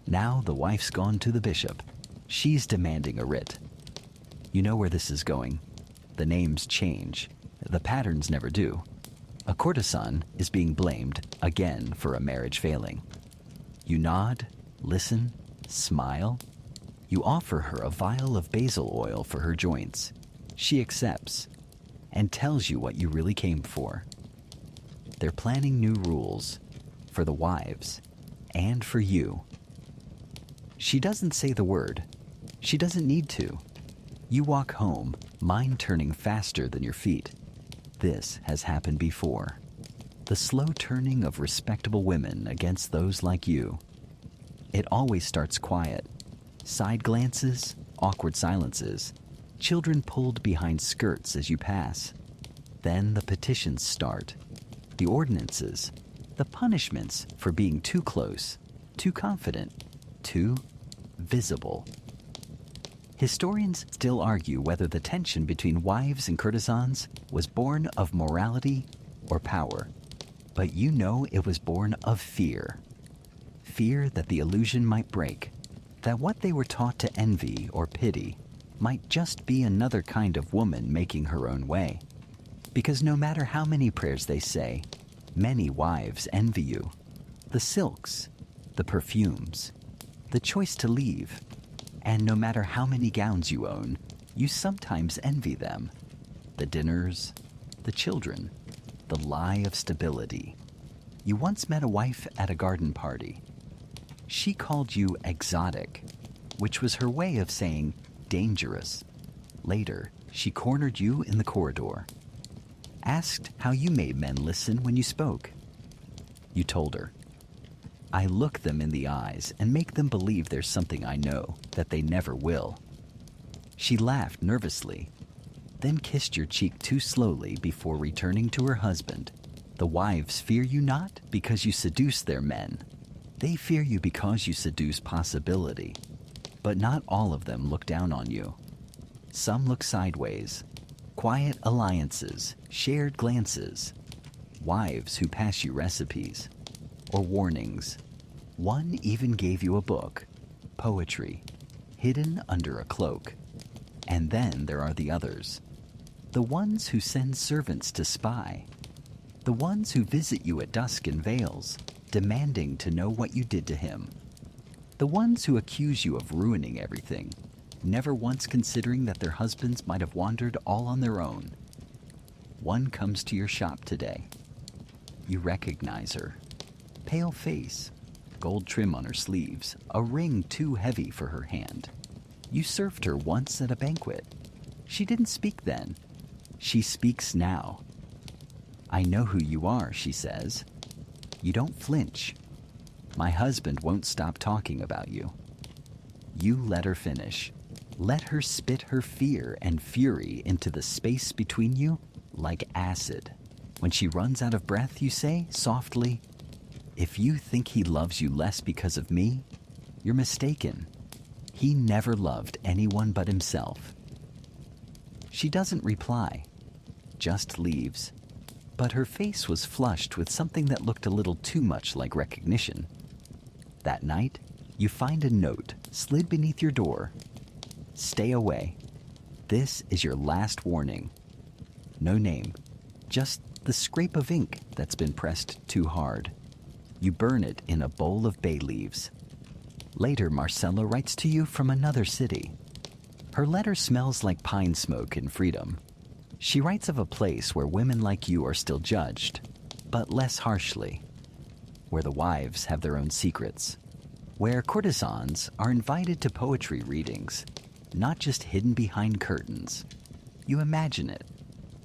Now the wife's gone to the bishop. She's demanding a writ. You know where this is going. The names change. The patterns never do. A courtesan is being blamed again for a marriage failing. You nod, listen, smile. You offer her a vial of basil oil for her joints. She accepts and tells you what you really came for. They're planning new rules for the wives and for you. She doesn't say the word. She doesn't need to. You walk home, mind turning faster than your feet. This has happened before. The slow turning of respectable women against those like you. It always starts quiet. Side glances, awkward silences, children pulled behind skirts as you pass. Then the petitions start. The ordinances, the punishments for being too close, too confident, too visible. Historians still argue whether the tension between wives and courtesans was born of morality or power. But you know it was born of fear. Fear that the illusion might break, that what they were taught to envy or pity might just be another kind of woman making her own way. Because no matter how many prayers they say, many wives envy you. The silks, the perfumes, the choice to leave. And no matter how many gowns you own, you sometimes envy them. The dinners, the children, the lie of stability. You once met a wife at a garden party. She called you exotic, which was her way of saying dangerous. Later, she cornered you in the corridor. Asked how you made men listen when you spoke. You told her, "I look them in the eyes and make them believe there's something I know that they never will." She laughed nervously. then kissed your cheek too slowly before returning to her husband. The wives fear you not because you seduce their men. They fear you because you seduce possibility. But not all of them look down on you. Some look sideways. Quiet alliances, shared glances. Wives who pass you recipes or warnings. One even gave you a book, poetry, hidden under a cloak. And then there are the others. The ones who send servants to spy. The ones who visit you at dusk in veils, demanding to know what you did to him. The ones who accuse you of ruining everything, never once considering that their husbands might have wandered all on their own. One comes to your shop today. You recognize her. Pale face, gold trim on her sleeves, a ring too heavy for her hand. You served her once at a banquet. She didn't speak then. She speaks now. I know who you are, she says. You don't flinch. My husband won't stop talking about you. You let her finish. Let her spit her fear and fury into the space between you like acid. When she runs out of breath, you say, softly, if you think he loves you less because of me, you're mistaken. He never loved anyone but himself. She doesn't reply, just leaves. But her face was flushed with something that looked a little too much like recognition. That night, you find a note slid beneath your door. Stay away. This is your last warning. No name, just the scrape of ink that's been pressed too hard. You burn it in a bowl of bay leaves. Later, Marcella writes to you from another city. Her letter smells like pine smoke and freedom. She writes of a place where women like you are still judged, but less harshly. Where the wives have their own secrets. Where courtesans are invited to poetry readings, not just hidden behind curtains. You imagine it.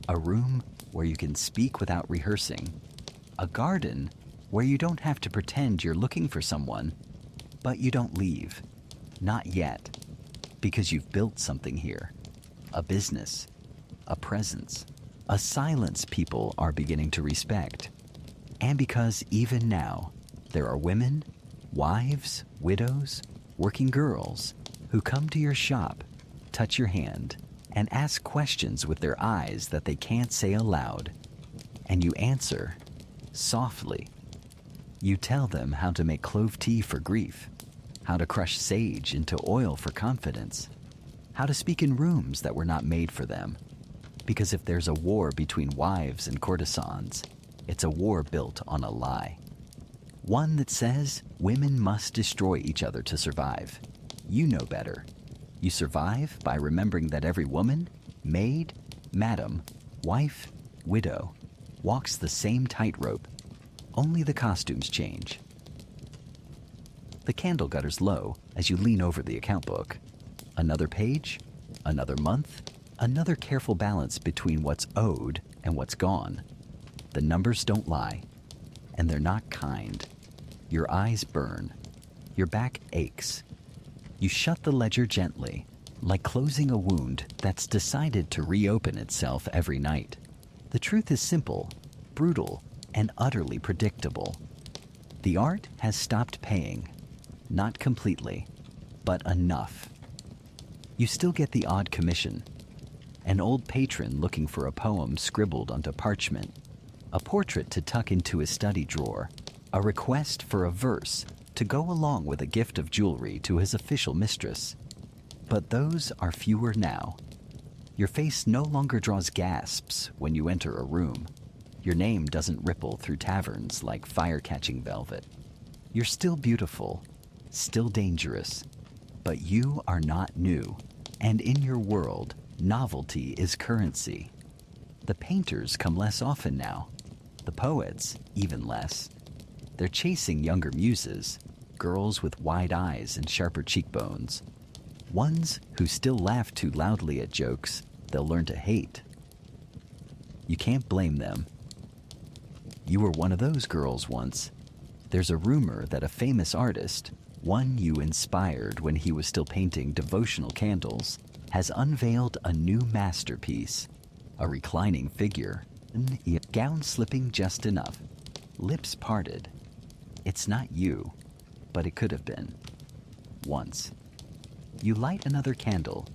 A room where you can speak without rehearsing. A garden where you don't have to pretend you're looking for someone, but you don't leave. Not yet. Because you've built something here. A business. A presence. A silence people are beginning to respect. And because even now, there are women, wives, widows, working girls who come to your shop, touch your hand, and ask questions with their eyes that they can't say aloud. And you answer, softly. You tell them how to make clove tea for grief, how to crush sage into oil for confidence, how to speak in rooms that were not made for them. Because if there's a war between wives and courtesans, it's a war built on a lie. One that says women must destroy each other to survive. You know better. You survive by remembering that every woman, maid, madam, wife, widow, walks the same tightrope. Only the costumes change. The candle gutters low as you lean over the account book. Another page, another month, another careful balance between what's owed and what's gone. The numbers don't lie, and they're not kind. Your eyes burn. Your back aches. You shut the ledger gently, like closing a wound that's decided to reopen itself every night. The truth is simple, brutal, and utterly predictable. The art has stopped paying. Not completely, but enough. You still get the odd commission. An old patron looking for a poem scribbled onto parchment, a portrait to tuck into his study drawer, a request for a verse to go along with a gift of jewelry to his official mistress. But those are fewer now. Your face no longer draws gasps when you enter a room. Your name doesn't ripple through taverns like fire-catching velvet. You're still beautiful, still dangerous, but you are not new, and in your world, novelty is currency. The painters come less often now. The poets, even less. They're chasing younger muses, girls with wide eyes and sharper cheekbones. Ones who still laugh too loudly at jokes they'll learn to hate. You can't blame them. You were one of those girls once. There's a rumor that a famous artist, one you inspired when he was still painting devotional candles, has unveiled a new masterpiece, a reclining figure, a gown slipping just enough, lips parted. It's not you, but it could have been. Once. You light another candle.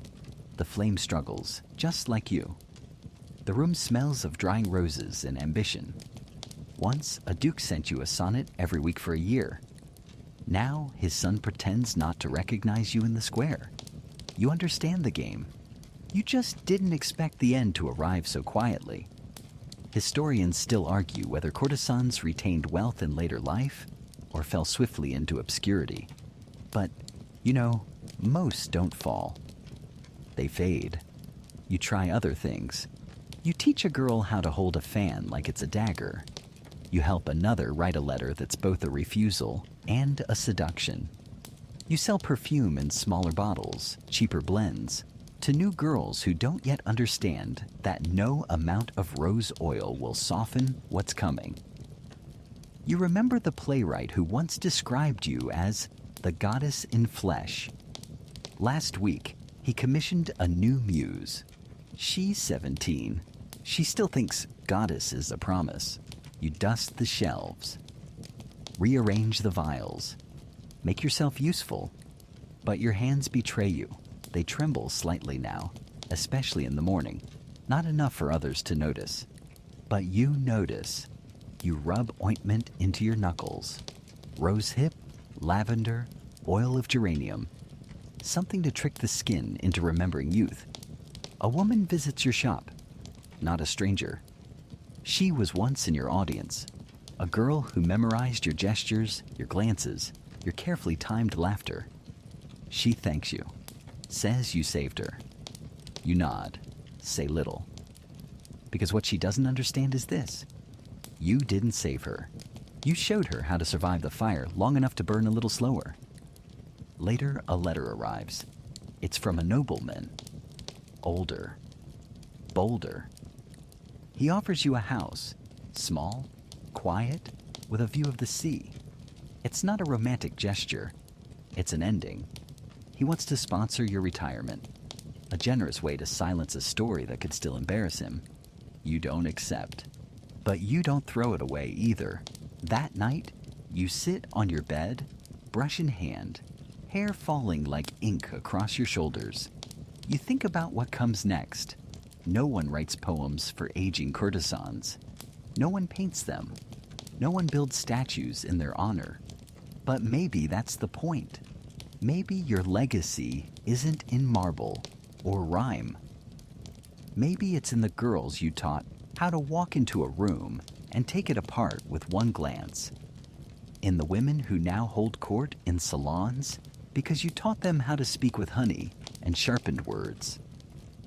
The flame struggles, just like you. The room smells of drying roses and ambition. Once, a duke sent you a sonnet every week for a year. Now, his son pretends not to recognize you in the square. You understand the game. You just didn't expect the end to arrive so quietly. Historians still argue whether courtesans retained wealth in later life or fell swiftly into obscurity. But, most don't fall. They fade. You try other things. You teach a girl how to hold a fan like it's a dagger. You help another write a letter that's both a refusal and a seduction. You sell perfume in smaller bottles, cheaper blends, to new girls who don't yet understand that no amount of rose oil will soften what's coming. You remember the playwright who once described you as the goddess in flesh. Last week, he commissioned a new muse. She's 17. She still thinks goddess is a promise. You dust the shelves. Rearrange the vials. Make yourself useful. But your hands betray you. They tremble slightly now, especially in the morning. Not enough for others to notice. But you notice. You rub ointment into your knuckles. Rose hip, lavender, oil of geranium. Something to trick the skin into remembering youth. A woman visits your shop. Not a stranger. She was once in your audience. A girl who memorized your gestures, your glances, your carefully timed laughter. She thanks you. Says you saved her. You nod. Say little. Because what she doesn't understand is this. You didn't save her. You showed her how to survive the fire long enough to burn a little slower. Later, a letter arrives. It's from a nobleman. Older. Bolder. He offers you a house. Small, quiet, with a view of the sea. It's not a romantic gesture. It's an ending. He wants to sponsor your retirement. A generous way to silence a story that could still embarrass him. You don't accept. But you don't throw it away either. That night, you sit on your bed, brush in hand, hair falling like ink across your shoulders. You think about what comes next. No one writes poems for aging courtesans. No one paints them. No one builds statues in their honor. But maybe that's the point. Maybe your legacy isn't in marble or rhyme. Maybe it's in the girls you taught how to walk into a room and take it apart with one glance. In the women who now hold court in salons because you taught them how to speak with honey and sharpened words.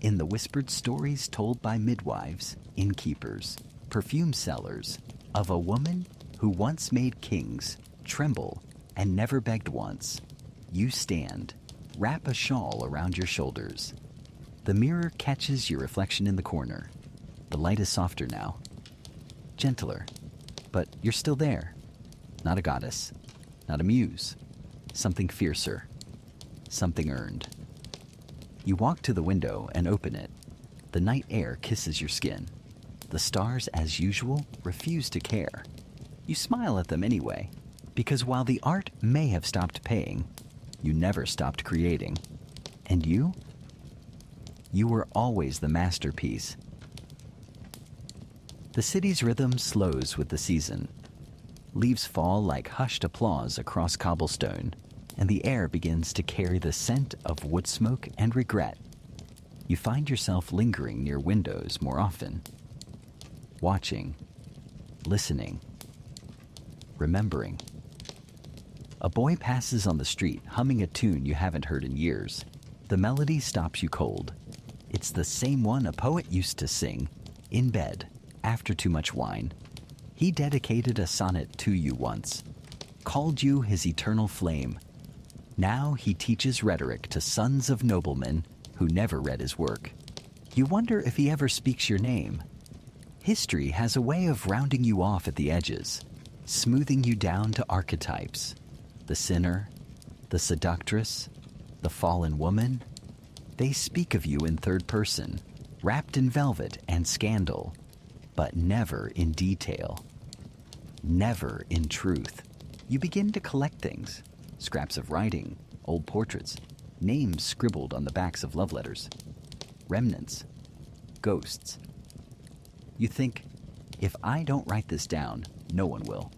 In the whispered stories told by midwives, innkeepers, perfume sellers, of a woman who once made kings tremble and never begged once. You stand, wrap a shawl around your shoulders. The mirror catches your reflection in the corner. The light is softer now. Gentler, but you're still there. Not a goddess, not a muse. Something fiercer, something earned. You walk to the window and open it. The night air kisses your skin. The stars, as usual, refuse to care. You smile at them anyway, because while the art may have stopped paying, you never stopped creating. And you? You were always the masterpiece. The city's rhythm slows with the season. Leaves fall like hushed applause across cobblestone, and the air begins to carry the scent of wood smoke and regret. You find yourself lingering near windows more often. Watching, listening, remembering. A boy passes on the street humming a tune you haven't heard in years. The melody stops you cold. It's the same one a poet used to sing, in bed, after too much wine. He dedicated a sonnet to you once, called you his eternal flame. Now he teaches rhetoric to sons of noblemen who never read his work. You wonder if he ever speaks your name. History has a way of rounding you off at the edges, smoothing you down to archetypes. The sinner, the seductress, the fallen woman. They speak of you in third person, wrapped in velvet and scandal, but never in detail, never in truth. You begin to collect things, scraps of writing, old portraits, names scribbled on the backs of love letters, remnants, ghosts. You think, if I don't write this down, no one will.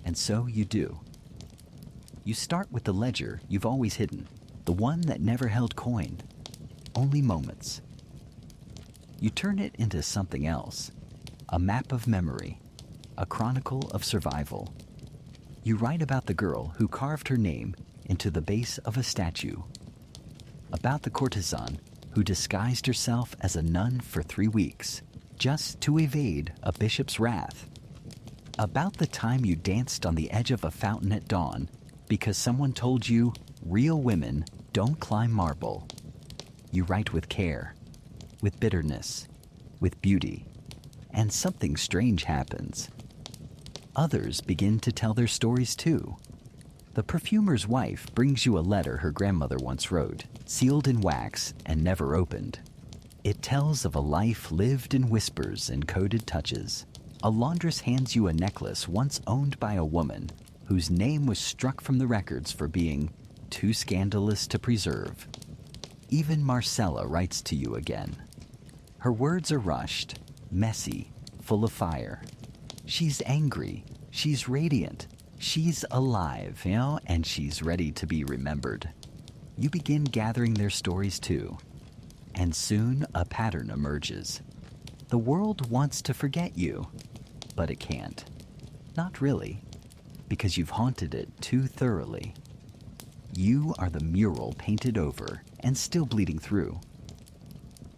And so you do. You start with the ledger you've always hidden, the one that never held coin, only moments. You turn it into something else, a map of memory, a chronicle of survival. You write about the girl who carved her name into the base of a statue, about the courtesan who disguised herself as a nun for 3 weeks just to evade a bishop's wrath, about the time you danced on the edge of a fountain at dawn because someone told you real women don't climb marble. You write with care, with bitterness, with beauty, and something strange happens. Others begin to tell their stories too. The perfumer's wife brings you a letter her grandmother once wrote, sealed in wax and never opened. It tells of a life lived in whispers and coded touches. A laundress hands you a necklace once owned by a woman whose name was struck from the records for being too scandalous to preserve. Even Marcella writes to you again. Her words are rushed, messy, full of fire. She's angry, she's radiant, she's alive, and she's ready to be remembered. You begin gathering their stories too, and soon a pattern emerges. The world wants to forget you, but it can't. Not really, because you've haunted it too thoroughly. You are the mural painted over and still bleeding through.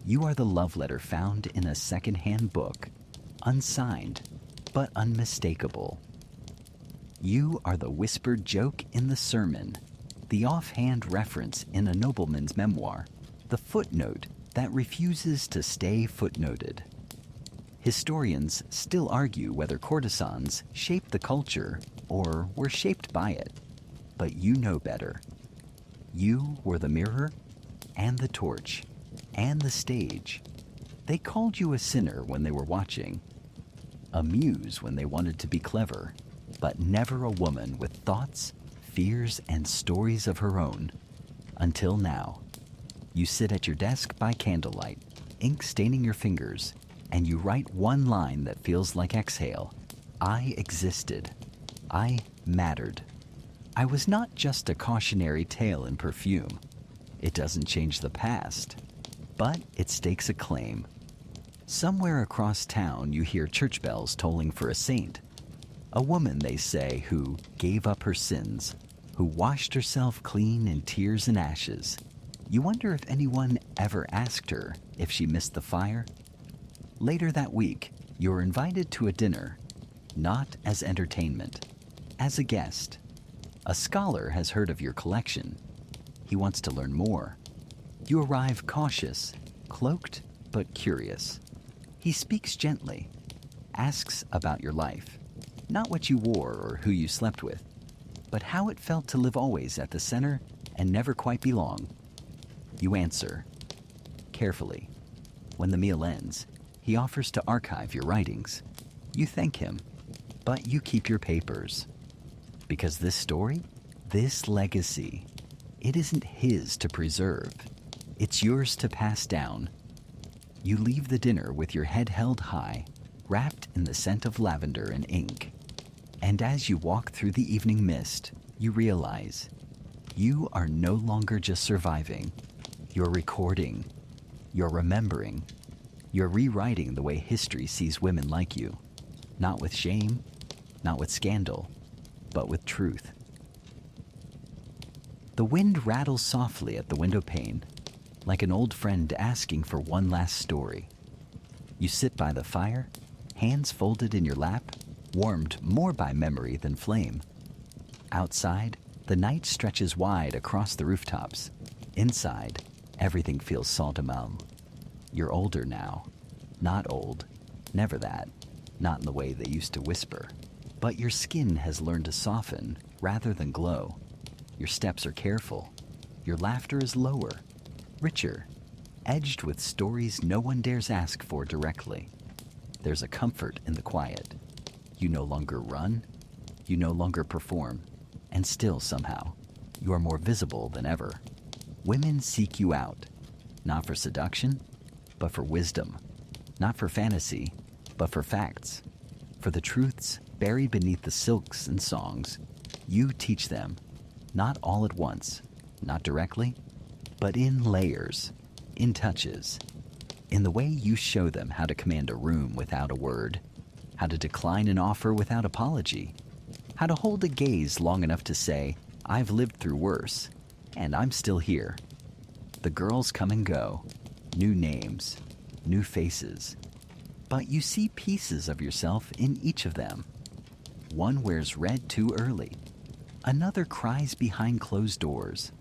You are the love letter found in a second-hand book, unsigned, but unmistakable. You are the whispered joke in the sermon, the offhand reference in a nobleman's memoir, the footnote that refuses to stay footnoted. Historians still argue whether courtesans shaped the culture or were shaped by it, but you know better. You were the mirror and the torch and the stage. They called you a sinner when they were watching, a muse when they wanted to be clever, but never a woman with thoughts, fears, and stories of her own. Until now, you sit at your desk by candlelight, ink staining your fingers, and you write one line that feels like exhale. I existed. I mattered. I was not just a cautionary tale in perfume. It doesn't change the past, but it stakes a claim. Somewhere across town you hear church bells tolling for a saint. A woman, they say, who gave up her sins, who washed herself clean in tears and ashes. You wonder if anyone ever asked her if she missed the fire? Later that week, you're invited to a dinner, not as entertainment, as a guest. A scholar has heard of your collection. He wants to learn more. You arrive cautious, cloaked, but curious. He speaks gently, asks about your life, not what you wore or who you slept with, but how it felt to live always at the center and never quite belong. You answer, carefully. When the meal ends, he offers to archive your writings. You thank him, but you keep your papers. Because this story, this legacy, it isn't his to preserve. It's yours to pass down. You leave the dinner with your head held high, wrapped in the scent of lavender and ink. And as you walk through the evening mist, you realize you are no longer just surviving. You're recording. You're remembering. You're rewriting the way history sees women like you. Not with shame, not with scandal, but with truth. The wind rattles softly at the window pane, like an old friend asking for one last story. You sit by the fire, hands folded in your lap, warmed more by memory than flame. Outside, the night stretches wide across the rooftops. Inside, everything feels sans-demande. You're older now. Not old. Never that. Not in the way they used to whisper. But your skin has learned to soften rather than glow. Your steps are careful. Your laughter is lower. richer, edged with stories no one dares ask for directly. There's a comfort in the quiet. You no longer run, you no longer perform, and still somehow, you are more visible than ever. Women seek you out, not for seduction, but for wisdom, not for fantasy, but for facts, for the truths buried beneath the silks and songs. You teach them, not all at once, not directly, but in layers, in touches, in the way you show them how to command a room without a word, how to decline an offer without apology, how to hold a gaze long enough to say, I've lived through worse, and I'm still here. The girls come and go, new names, new faces, but you see pieces of yourself in each of them. One wears red too early, another cries behind closed doors,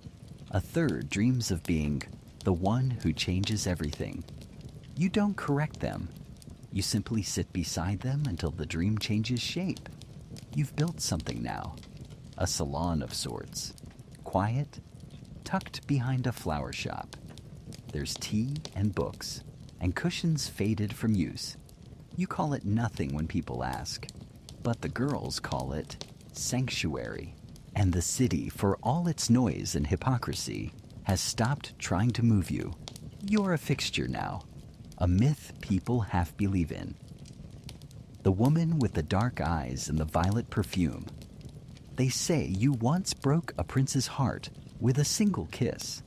a third dreams of being the one who changes everything. You don't correct them. You simply sit beside them until the dream changes shape. You've built something now, a salon of sorts, quiet, tucked behind a flower shop. There's tea and books, and cushions faded from use. You call it nothing when people ask, but the girls call it sanctuary. And the city, for all its noise and hypocrisy, has stopped trying to move you. You're a fixture now, a myth people half believe in. The woman with the dark eyes and the violet perfume. They say you once broke a prince's heart with a single kiss.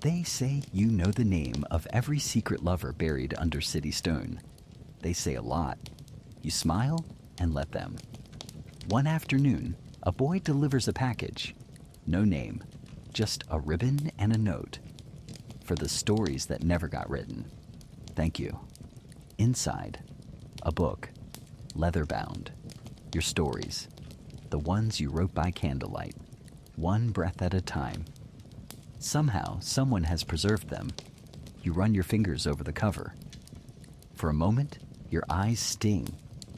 They say you know the name of every secret lover buried under city stone. They say a lot. You smile and let them. One afternoon, a boy delivers a package. No name, just a ribbon and a note. For the stories that never got written. Thank you. Inside, a book, leather-bound. Your stories, the ones you wrote by candlelight, one breath at a time. Somehow, someone has preserved them. You run your fingers over the cover. For a moment, your eyes sting.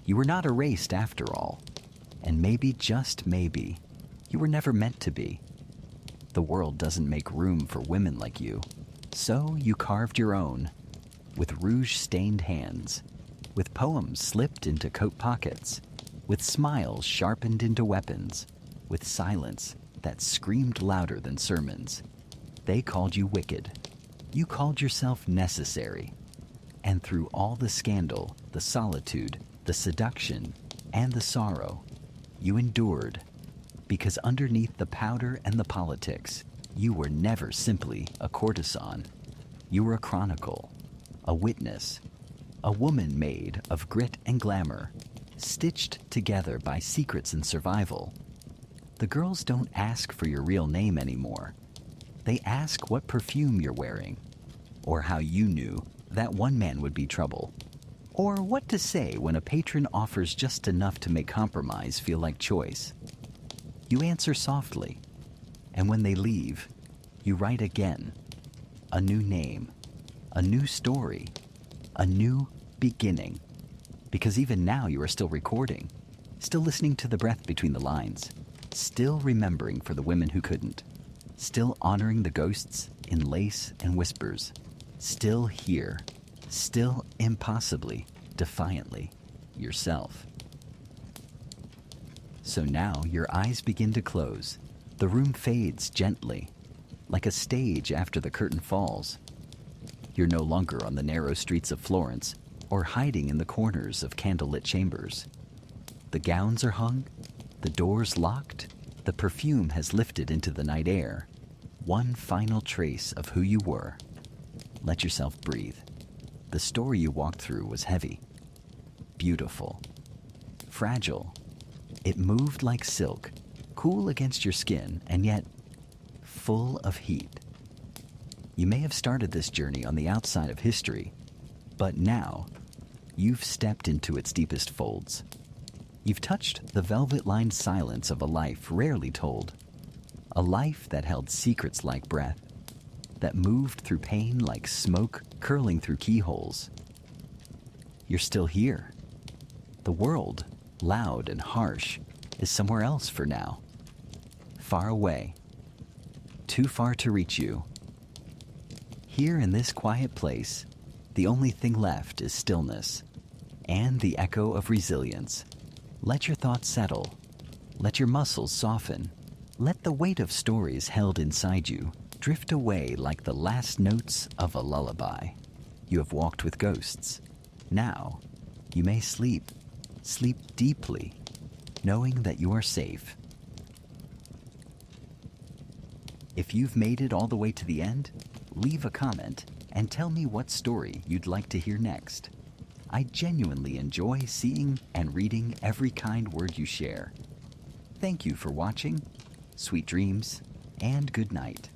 You were not erased after all. And maybe, just maybe, you were never meant to be. The world doesn't make room for women like you. So you carved your own, with rouge-stained hands, with poems slipped into coat pockets, with smiles sharpened into weapons, with silence that screamed louder than sermons. They called you wicked. You called yourself necessary. And through all the scandal, the solitude, the seduction, and the sorrow, you endured, because underneath the powder and the politics, you were never simply a courtesan. You were a chronicle, a witness, a woman made of grit and glamour, stitched together by secrets and survival. The girls don't ask for your real name anymore. They ask what perfume you're wearing, or how you knew that one man would be trouble, or what to say when a patron offers just enough to make compromise feel like choice. You answer softly, and when they leave, you write again. A new name, a new story, a new beginning. Because even now you are still recording, still listening to the breath between the lines, still remembering for the women who couldn't, still honoring the ghosts in lace and whispers, still here, still impossibly, defiantly, yourself. So now your eyes begin to close. The room fades gently, like a stage after the curtain falls. You're no longer on the narrow streets of Florence or hiding in the corners of candlelit chambers. The gowns are hung, the doors locked, the perfume has lifted into the night air. One final trace of who you were. Let yourself breathe. The story you walked through was heavy, beautiful, fragile. It moved like silk, cool against your skin, and yet full of heat. You may have started this journey on the outside of history, but now you've stepped into its deepest folds. You've touched the velvet-lined silence of a life rarely told, a life that held secrets like breath, that moved through pain like smoke curling through keyholes. You're still here. The world, loud and harsh, is somewhere else for now. Far away. Too far to reach you. Here in this quiet place, the only thing left is stillness and the echo of resilience. Let your thoughts settle. Let your muscles soften. Let the weight of stories held inside you drift away like the last notes of a lullaby. You have walked with ghosts. Now, you may sleep deeply, knowing that you are safe. If you've made it all the way to the end, leave a comment and tell me what story you'd like to hear next. I genuinely enjoy seeing and reading every kind word you share. Thank you for watching. Sweet dreams and good night.